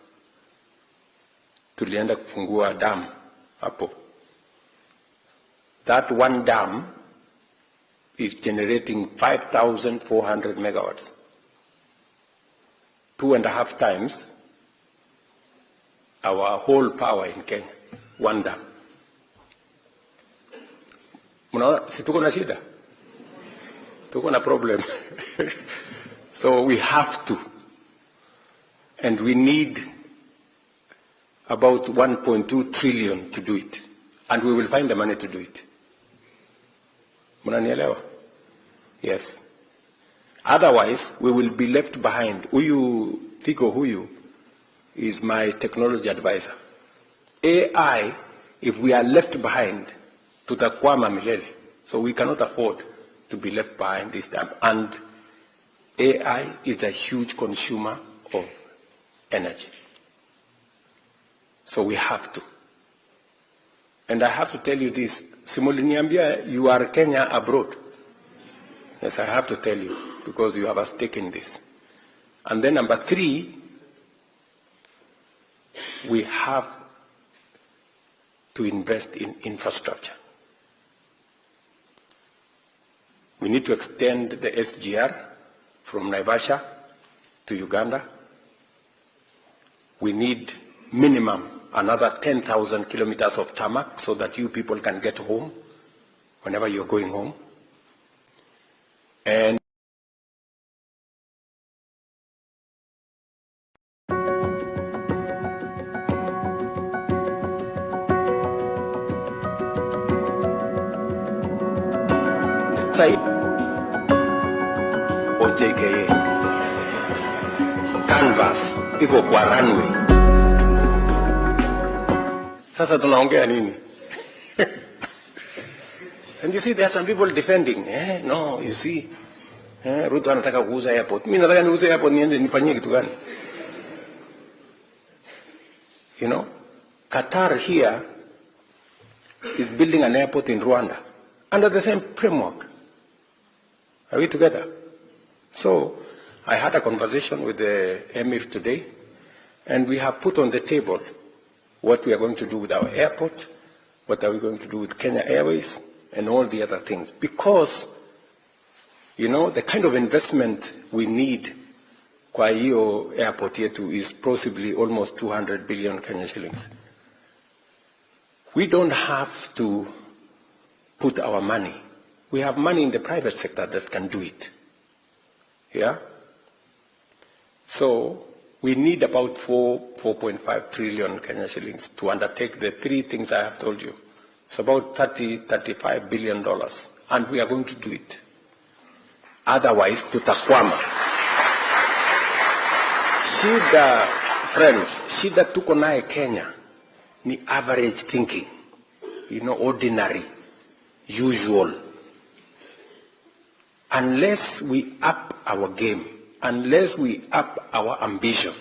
Tulienda kufungua dam hapo. That one dam is generating 5,400 megawatts. 2.5 times our whole power in Kenya. One dam. Mnaona si tuko na shida? Tuko na problem. So we have to. And we need about 1.2 trillion to do it. And we will find the money to do it. Mnanielewa? Yes. Otherwise, we will be left behind. Huyu is my technology advisor. AI, if we are left behind, tutakwama milele. So we cannot afford to be left behind this time. And AI is a huge consumer of energy. So we have to. And I have to tell you this. Simuliniambia, you are Kenya abroad. Yes, I have to tell you, because you have a stake in this. And then number 3, we have to invest in infrastructure. We need to extend the SGR from Naivasha to Uganda. We need minimum another 10,000 kilometers of tarmac so that you people can get home whenever you're going home. And JKA canvas iko kwa runway. Sasa tunaongea nini? And you see, there are some people defending. No, you see, Ruto anataka kuuza airport. Mimi nataka niuze airport niende nifanyie kitu gani? You know, Qatar here is building an airport in Rwanda under the same framework. Are we together? So I had a conversation with the Emir today, and we have put on the table what we are going to do with our airport, what are we going to do with Kenya Airways, and all the other things. Because, you know, the kind of investment we need kwa hiyo airport yetu is possibly almost 200 billion Kenya shillings. We don't have to put our money. We have money in the private sector that can do it. Yeah? So we need about 4.5 trillion Kenya shillings to undertake the 3 things I have told you. It's about $35 billion, and we are going to do it. Otherwise, tutakwama. Shida, friends, shida tuko nae Kenya ni average thinking, you know, ordinary, usual. Unless we up our game, unless we up our ambition,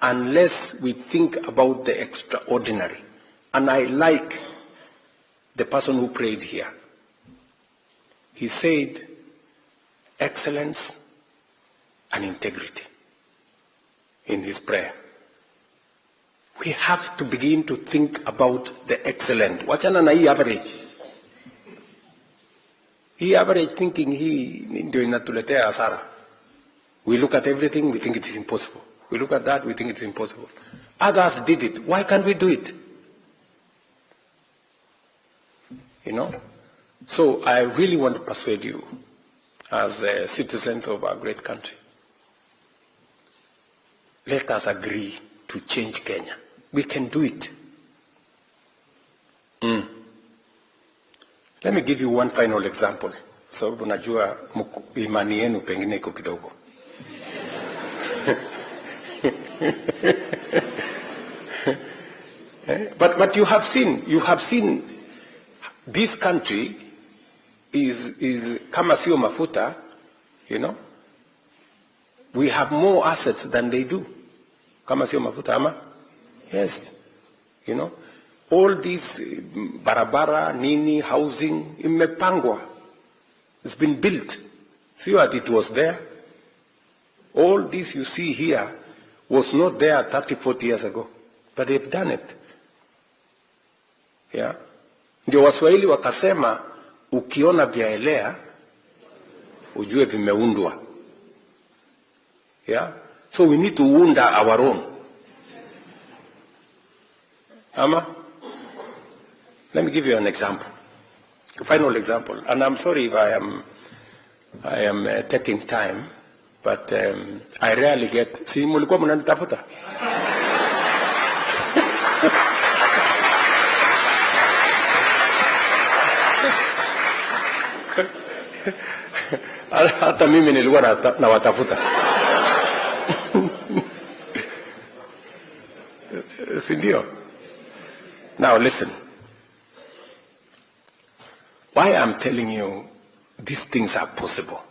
unless we think about the extraordinary. And I like the person who prayed here. He said, excellence and integrity in his prayer. We have to begin to think about the excellent. Wachana na hii average. Hii average thinking hii ndio inatuletea hasara. We look at everything, we think it is impossible. We look at that, we think it's impossible. Others did it. Why can't we do it? You know? So I really want to persuade you as citizens of our great country. Let us agree to change Kenya. We can do it. Let me give you one final example. Sababu najua imani yenu pengine iko kidogo. But you have seen this country is kama sio mafuta, you know. We have more assets than they do. Kama sio mafuta ama? Yes. You know, all these barabara, nini, housing, imepangwa. It's been built. See what it was there? All this you see here was not there 30, 40 years ago. But they've done it. Yeah. Ndio Waswahili wakasema, ukiona vyaelea, ujue vimeundwa. Yeah. So we need to unda our own. Ama? Let me give you an example. A final example. And I'm sorry if I am taking time, but I rarely get... Si mulikuwa mnanitafuta? Hata mimi nilikuwa na watafuta. Sindio? Now listen. Why I'm telling you these things are possible.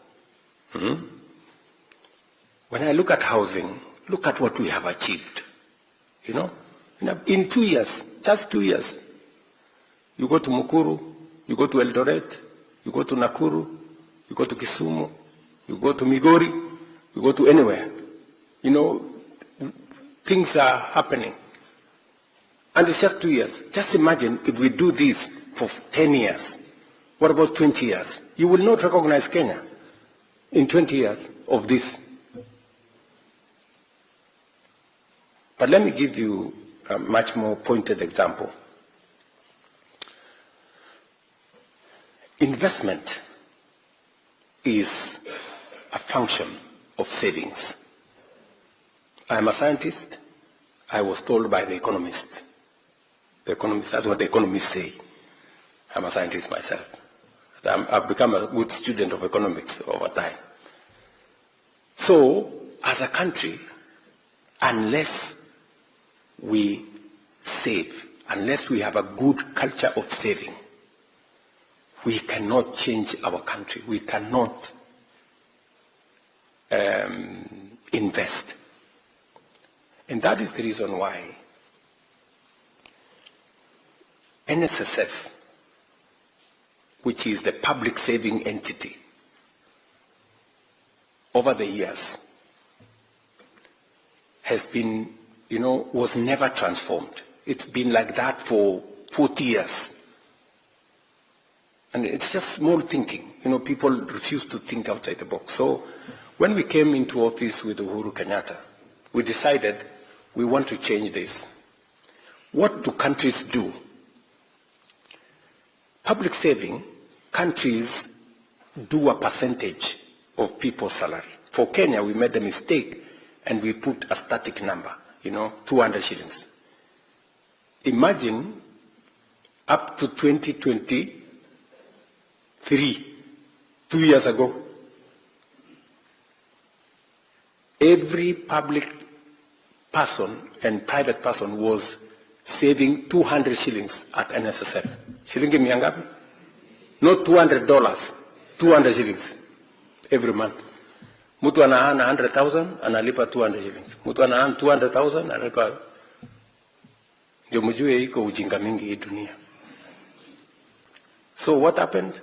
When I look at housing, look at what we have achieved. You know, in 2 years, just 2 years, you go to Mukuru, you go to Eldoret, you go to Nakuru, you go to Kisumu, you go to Migori, you go to anywhere. You know, things are happening. And it's just 2 years. Just imagine if we do this for 10 years. What about 20 years? You will not recognize Kenya in 20 years of this. But let me give you a much more pointed example. Investment is a function of savings. I'm a scientist. I was told by the economists. The economists, that's what the economists say. I'm a scientist myself. I've become a good student of economics over time. So, as a country, unless we save, unless we have a good culture of saving, we cannot change our country. We cannot invest. And that is the reason why NSSF, which is the public saving entity, over the years has been, was never transformed. It's been like that for 40 years. And it's just small thinking. People refuse to think outside the box. So when we came into office with Uhuru Kenyatta, we decided we want to change this. What do countries do? Public saving, countries do a percentage of people's salary. For Kenya, we made a mistake and we put a static number, 200 shillings. Imagine up to 2023, 2 years ago, every public person and private person was saving 200 shillings at NSSF. Shilingi mia ngapi? Not $200, 200 shillings every month. Mtu anaana 100,000, analipa 200 shillings. Mtu anaana 200,000, analipa. Ndio mjue iko ujinga mingi hii dunia. So what happened?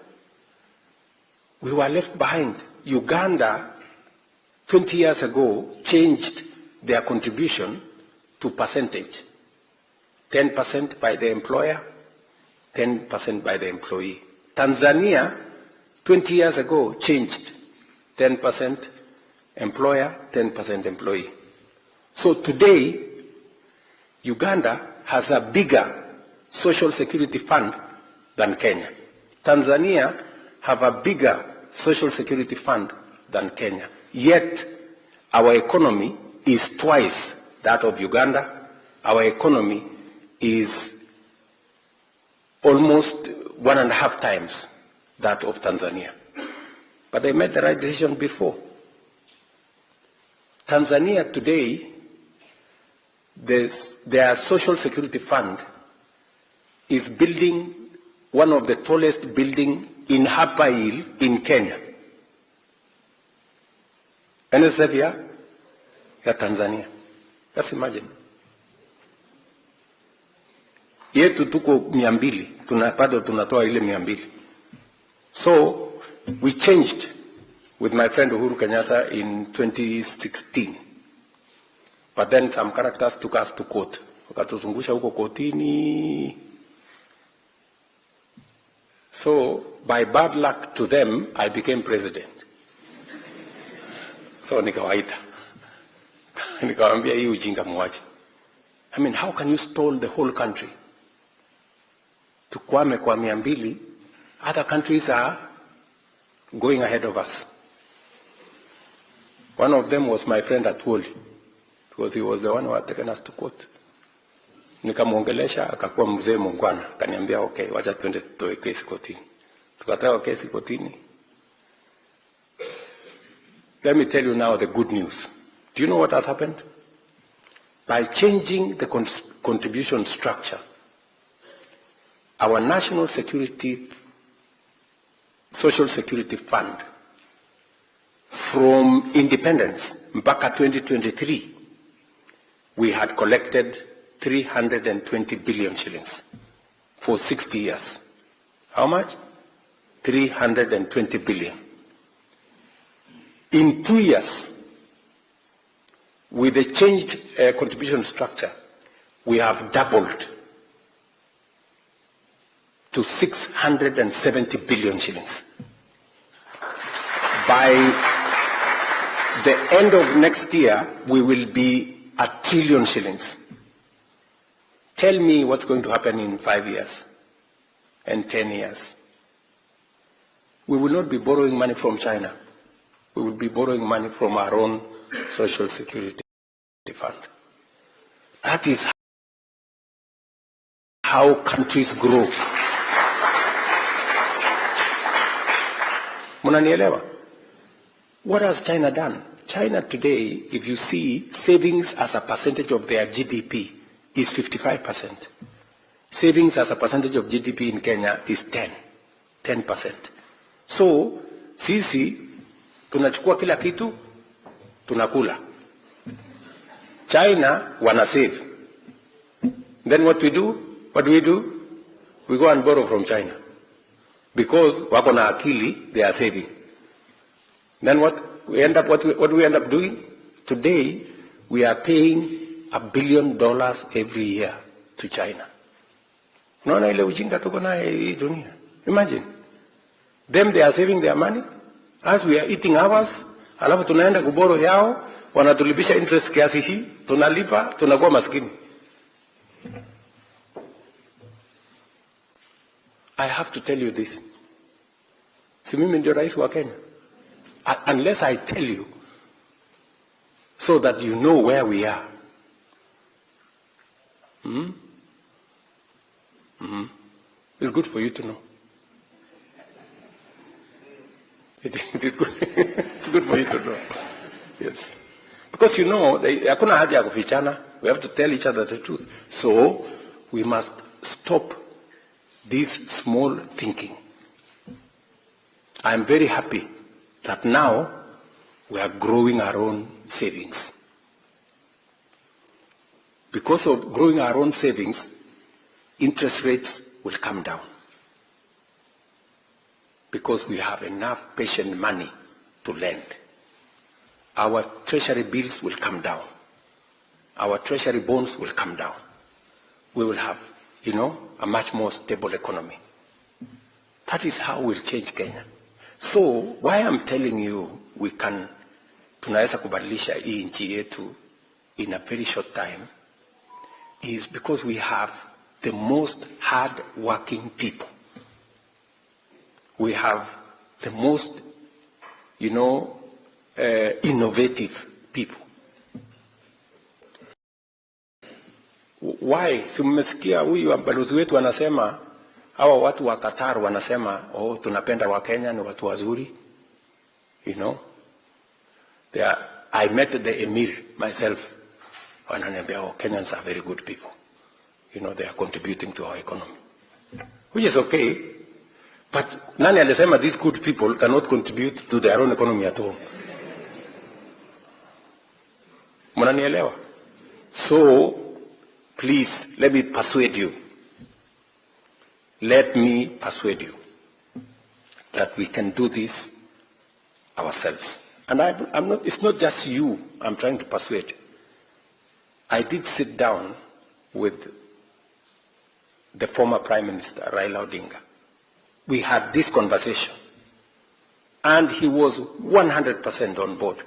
We were left behind. Uganda, 20 years ago, changed their contribution to percentage. 10% by the employer, 10% by the employee. Tanzania, 20 years ago, changed 10% employer, 10% employee. So today, Uganda has a bigger social security fund than Kenya. Tanzania have a bigger social security fund than Kenya. Yet, our economy is twice that of Uganda. Our economy is almost 1.5 times that of Tanzania. But they made the right decision before. Tanzania today, their social security fund is building one of the tallest buildings in Hapa Hill in Kenya. NSSF ya Tanzania. Just imagine. Yetu tuko 200, tunatoa ile 200. So we changed with my friend Uhuru Kenyatta in 2016. But then some characters took us to court. Wakatuzungusha huko kotini. So by bad luck to them, I became president. So nikawaita. Nikawambia hii ujinga muache. I mean, how can you stall the whole country? Tukwame kwa 200, other countries are going ahead of us. One of them was my friend Atwoli, because he was the one who had taken us to court. Nikamuongelesha, akakuwa mzee mungwana, kaniambia okay, wacha tuende tutoe kesi kotini. Tukatoa kesi kotini. let me tell you now the good news. Do you know what has happened? By changing the contribution structure, our national security, social security fund, from independence back at 2023, we had collected 320 billion shillings for 60 years. How much? 320 billion. In 2 years, with the changed contribution structure, we have doubled to 670 billion shillings. By the end of next year, we will be 1 trillion shillings. Tell me what's going to happen in 5 years and 10 years. We will not be borrowing money from China. We will be borrowing money from our own social security fund. That is how countries grow. Munanielewa? What has China done? China today, if you see, savings as a percentage of their GDP is 55%. Savings as a percentage of GDP in Kenya is 10%. So, sisi, tunachukua kila kitu, tunakula. China, wana save. Then what do? We go and borrow from China. Because wako na akili, they are saving. Then what do we end up doing? Today, we are paying $1 billion every year to China. Unaona ile ujinga tuko nayo hii dunia. Imagine. Them, they are saving their money. As we are eating ours, alafu tunaenda kuboro yao, wanatulibisha interest kiasi hii, tunalipa, tunakuwa maskini. I have to tell you this. Si mimi ndio rais wa Kenya. Unless I tell you, so that you know where we are. It's good for you to know. It is good. It's good for you to know. Yes. Because you know, hakuna haja ya kufichana. We have to tell each other the truth. So, we must stop this small thinking. I am very happy that now we are growing our own savings. Because of growing our own savings, interest rates will come down. Because we have enough patient money to lend. Our treasury bills will come down. Our treasury bonds will come down. We will have, a much more stable economy. That is how we'll change Kenya. So, why I'm telling you tunaweza kubadilisha hii nchi yetu in a very short time is because we have the most hard-working people. We have the most, innovative people. Why? Mmesikia huyu balozi wetu anasema, hawa watu wa Qatar wanasema, tunapenda wa Kenya ni watu wazuri. I met the emir myself. Wananiambia, Kenyans are very good people. They are contributing to our economy. Which is okay. But nani alisema these good people cannot contribute to their own economy at all? Mnanielewa? So, please, let me persuade you. Let me persuade you that we can do this ourselves. And it's not just you I'm trying to persuade. I did sit down with the former Prime Minister, Raila Odinga. We had this conversation. And he was 100% on board.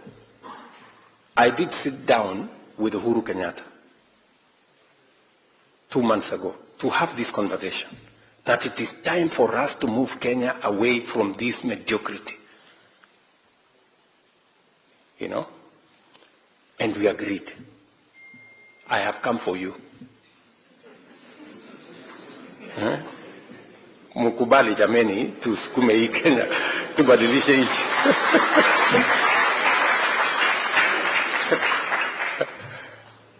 I did sit down with Uhuru Kenyatta 2 months ago to have this conversation. That it is time for us to move Kenya away from this mediocrity. And we agreed. I have come for you. Mukubali jameni, tusukume hii Kenya, tubadilishe nchi.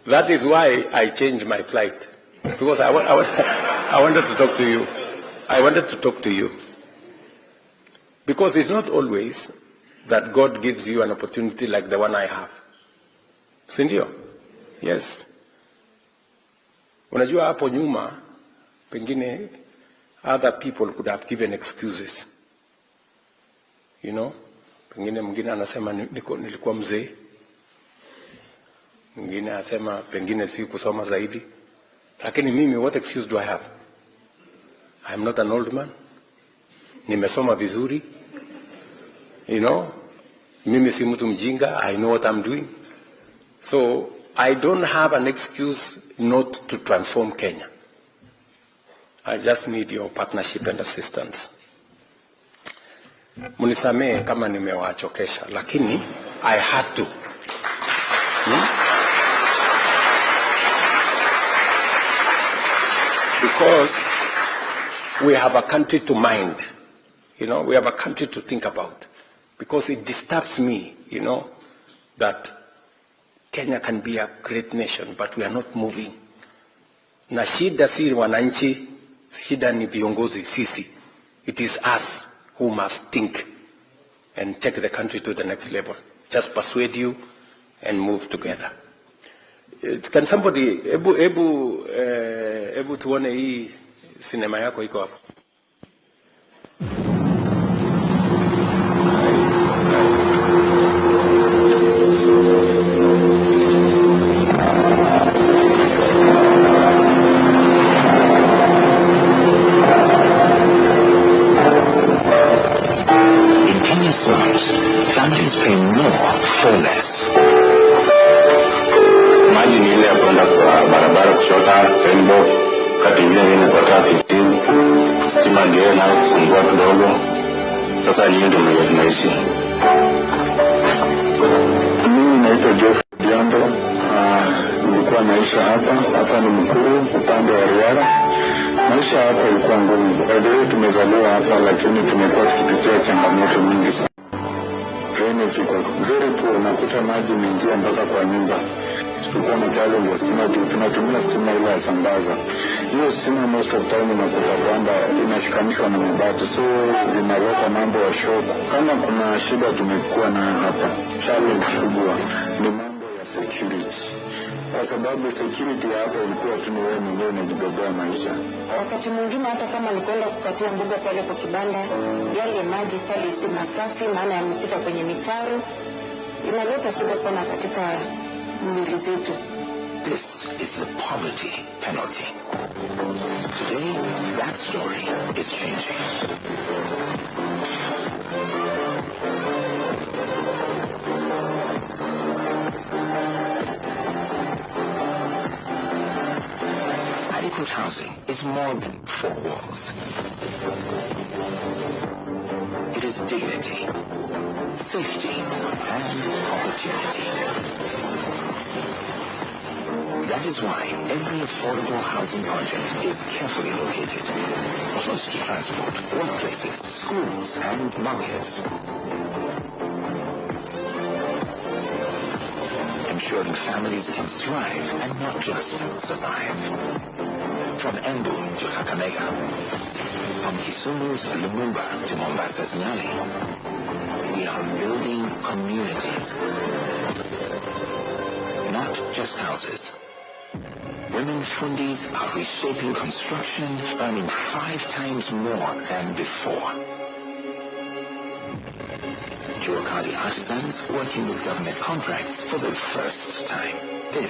That is why I changed my flight. Because I wanted to talk to you. I wanted to talk to you. Because it's not always that God gives you an opportunity like the one I have. Sindio? Yes. Unajua hapo nyuma, pengine other people could have given excuses. You know? Pengine mwingine anasema nilikuwa mzee. Mwingine anasema pengine si kusoma zaidi. Lakini mimi, what excuse do I have? I'm not an old man. Nimesoma vizuri. You know? Mimi si mtu mjinga. I know what I'm doing. So, I don't have an excuse not to transform Kenya. I just need your partnership and assistance. Munisamee kama nimewachokesha, lakini I had to. Because we have a country to mind. You know, we have a country to think about. Because it disturbs me, you know, that Kenya can be a great nation, but we are not moving. Na shida si wananchi, shida ni viongozi sisi. It is us who must think and take the country to the next level. Just persuade you and move together. Can somebody, ebu tuone hii sinema yako iko hapo. Families pay more for less. Maji ni ile ya kwenda kwa barabara kushota rainbow, kati ingine kwa taa 15, stima ndio na kusumbua kidogo. Sasa ni ndio mwenye tunaishi. Mimi naitwa Jeff Diambo, nilikuwa naisha hapa ni Mkuru upande wa Riara. Maisha hapa ilikuwa ngumu. Baadaye tumezaliwa hapa, lakini tumekuwa tukipitia changamoto nyingi sana. Drainage iko very poor, unakuta maji mengia mpaka kwa nyumba. Tulikuwa na challenge ya stima, tunatumia stima ile ya sambaza. Hiyo stima most of time unakuta kwamba inashikanishwa na mabati, so inaleta mambo ya shock. Kama kuna shida tumekuwa na hapa, challenge kubwa ni mambo ya security. Kwa sababu security hapa ilikuwa tu ni wewe mwenyewe unajibebea maisha. Wakati mwingine hata kama nilikwenda kukatia mboga pale kwa kibanda, yale maji pale si masafi, maana yamepita kwenye mitaro. Inaleta shida sana katika mwili zetu. This is the poverty penalty. Today, that story is changing. Adequate housing is more than 4 walls. It is dignity, safety, and opportunity. That is why every affordable housing project is carefully located, close to transport, workplaces, schools, and markets. Ensuring families can thrive and not just survive. From Embu to Kakamega, from Kisumu's Lumumba to Mombasa's Nyali, we are building communities, not just houses. Women fundis are reshaping construction, earning 5 times more than before. Jurkali artisans working with government contracts for the first time. This